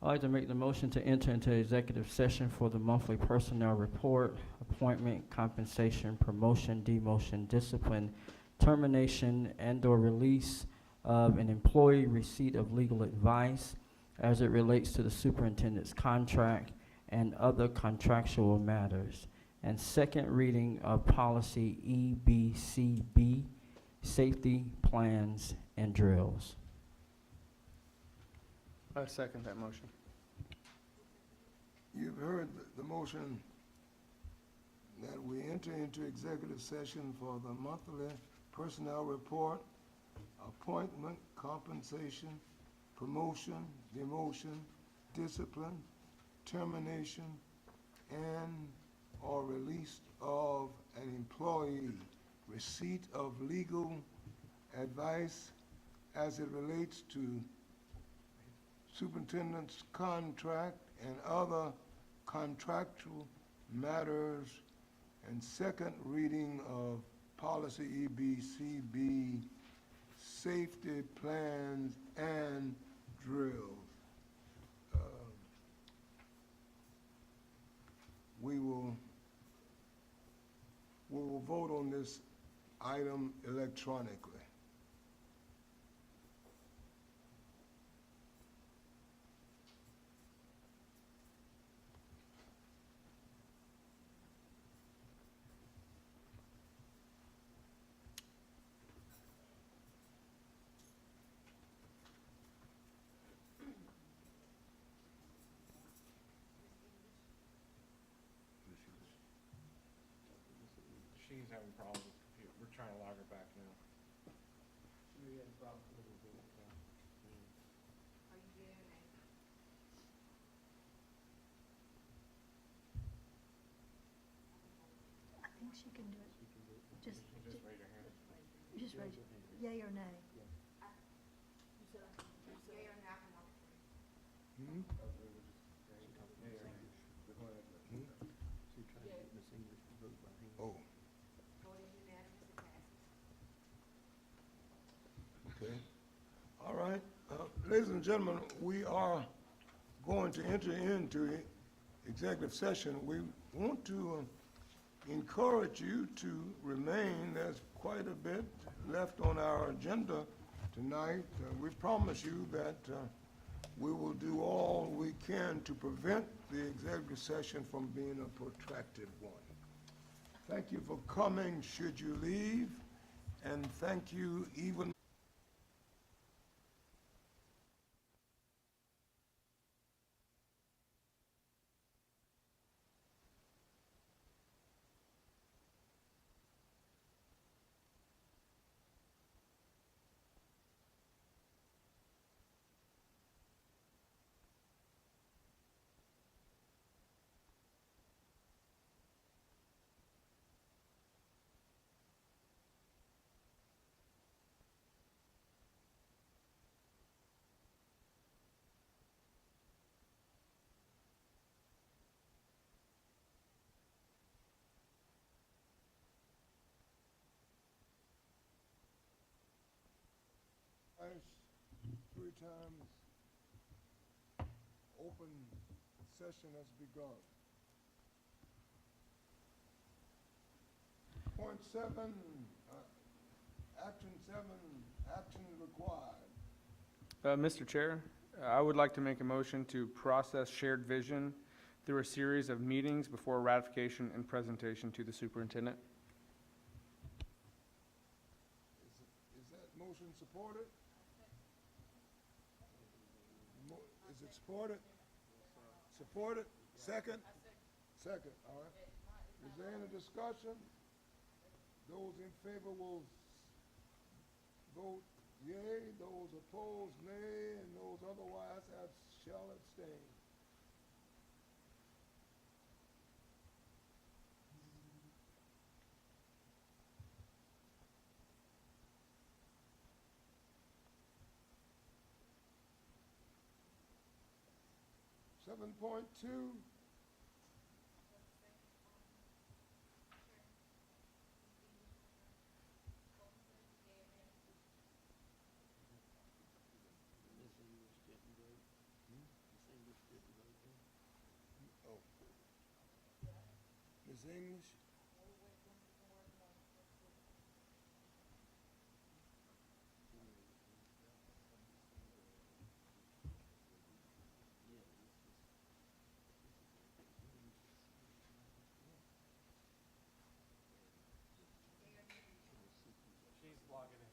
I'd like to make the motion to enter into executive session for the monthly personnel report, appointment, compensation, promotion, demotion, discipline, termination, and/or release of an employee, receipt of legal advice as it relates to the superintendent's contract and other contractual matters, and second reading of policy EBCB, safety plans and drills. I second that motion. You've heard the motion that we enter into executive session for the monthly personnel report, appointment, compensation, promotion, demotion, discipline, termination, and/or release of an employee, receipt of legal advice as it relates to superintendent's contract and other contractual matters, and second reading of policy EBCB, safety plans and drills. We will vote on this item electronically. She's having problems with the computer. We're trying to log her back now. I think she can do it. Just Just raise your hand. Just raise, yea or nay. Hmm? Oh. Okay. All right. Ladies and gentlemen, we are going to enter into executive session. We want to encourage you to remain. There's quite a bit left on our agenda tonight. We promise you that we will do all we can to prevent the executive session from being a protracted one. Thank you for coming, should you leave, and thank you even three times open session has begun. Point 7, action 7, action required. Mr. Chair, I would like to make a motion to process shared vision through a series of meetings before ratification and presentation to the superintendent. Is that motion supported? Is it supported? Supported? Second? Second, all right. Is there any discussion? Those in favor will vote yea, those opposed nay, and those otherwise shall abstain. Seven point two. Oh. Ms. English? She's logging in.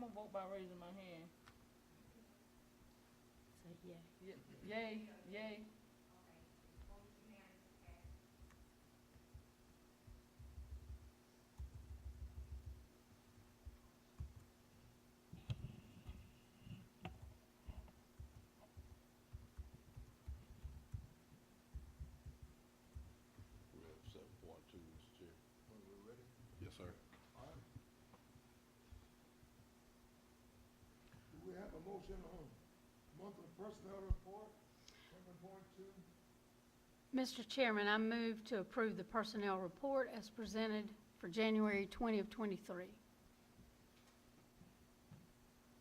gonna vote by raising my hand. Say yay. Yay, yay. We have 7.2, Mr. Chair. Yes, sir. Do we have a motion on monthly personnel report, 7.2? Mr. Chairman, I move to approve the personnel report as presented for January 20 of 23.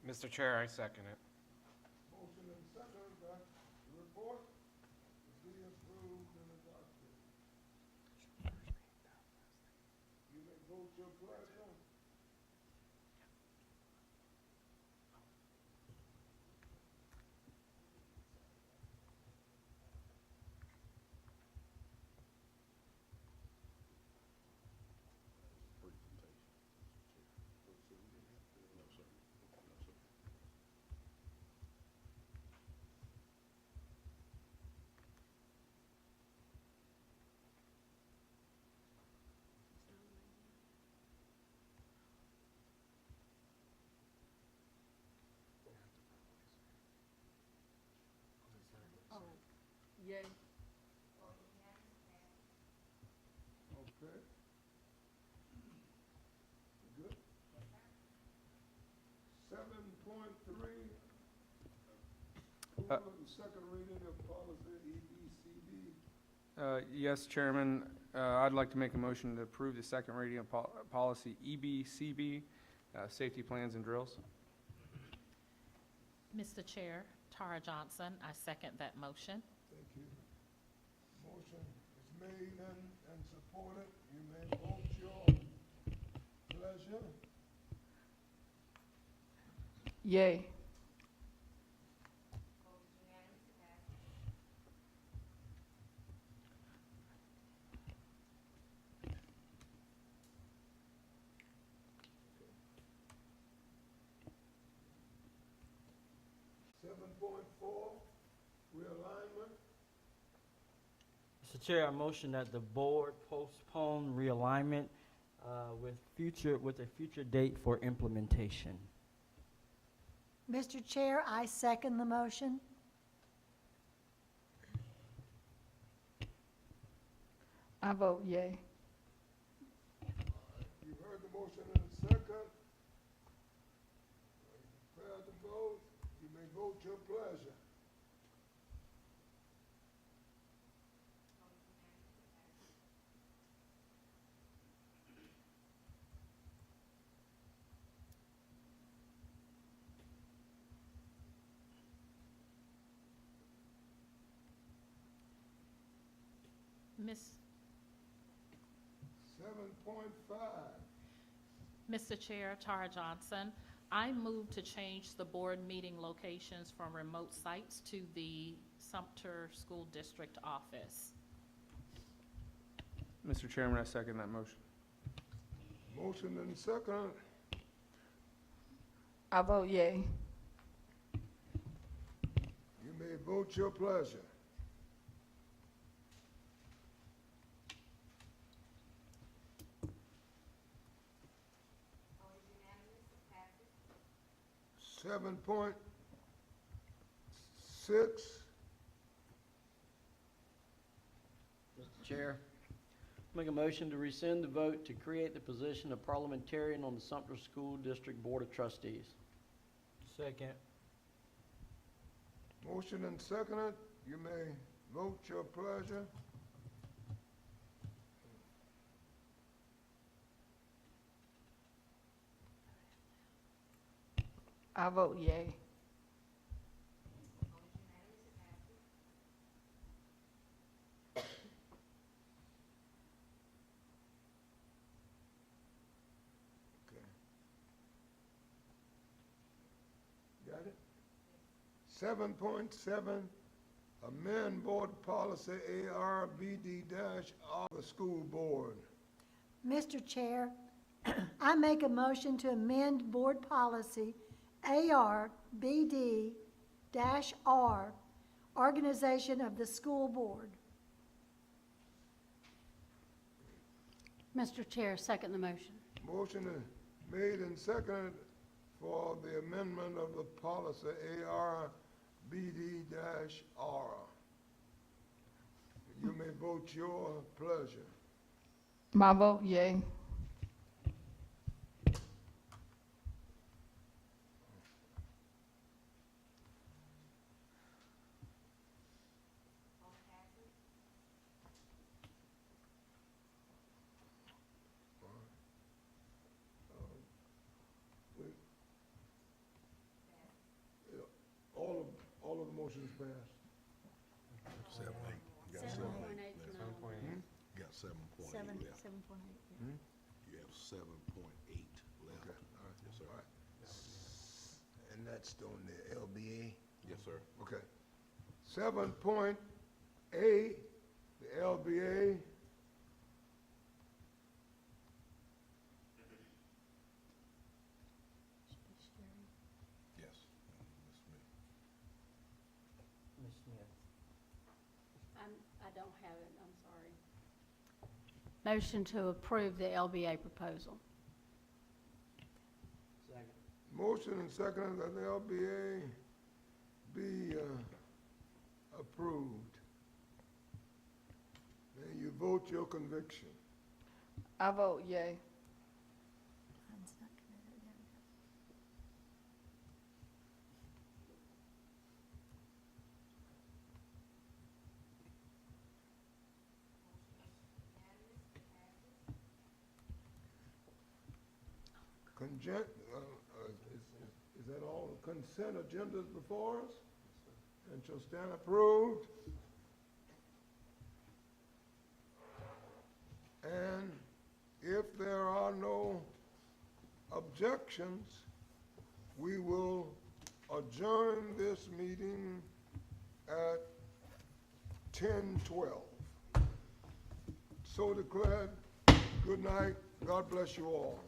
Mr. Chair, I second it. Motion and second that the report be approved and adopted. You may vote your pleasure. Presentation, Mr. Chair. No, sir. No, sir. Yay. Okay. Good. 7.3, approval of the second reading of policy EBCD. Yes, Chairman, I'd like to make a motion to approve the second reading of policy EBCB, safety plans and drills. Mr. Chair, Tara Johnson, I second that motion. Thank you. Motion is made and supported. You may vote your pleasure. Yay. Seven point four, realignment. Mr. Chair, I motion that the board postpone realignment with a future date for implementation. Mr. Chair, I second the motion. I vote yay. You've heard the motion in a second. Are you prepared to vote? You may vote your pleasure. Miss, 7.5, Mr. Chair, Tara Johnson, I move to change the board meeting locations from remote sites to the Sumter School District office. Mr. Chairman, I second that motion. motion and second. I vote yay. You may vote your pleasure. Seven point six, Mr. Chair, make a motion to rescind the vote to create the position of parliamentarian on the Sumter School District Board of Trustees. Second. motion and second. You may vote your pleasure. I vote yay. Okay. Got it? 7.7, amend board policy ARBD- of the school board. Mr. Chair, I make a motion to amend Board Policy ARBD-R, Organization of the School Board. Mr. Chair, second the motion. Motion is made and seconded for the amendment of the policy ARBD-R. You may vote your pleasure. My vote, yay. All of the motions passed. 7.8. You got 7.8 left. 7.8. You got 7.8 left. You have 7.8 left. Okay, all right. Yes, sir. All right. And that's on the LBA? Yes, sir. Okay. 7.A, the LBA. Yes. Ms. Smith. Ms. Smith. I don't have it, I'm sorry. Motion to approve the LBA proposal. Second. Motion and second that the LBA be approved. And you vote your conviction. I vote yay. Mine's not committed yet. Is that all the consent agendas before us? And shall stand approved. And if there are no objections, we will adjourn this meeting at 10:12. So declared. Good night. God bless you all.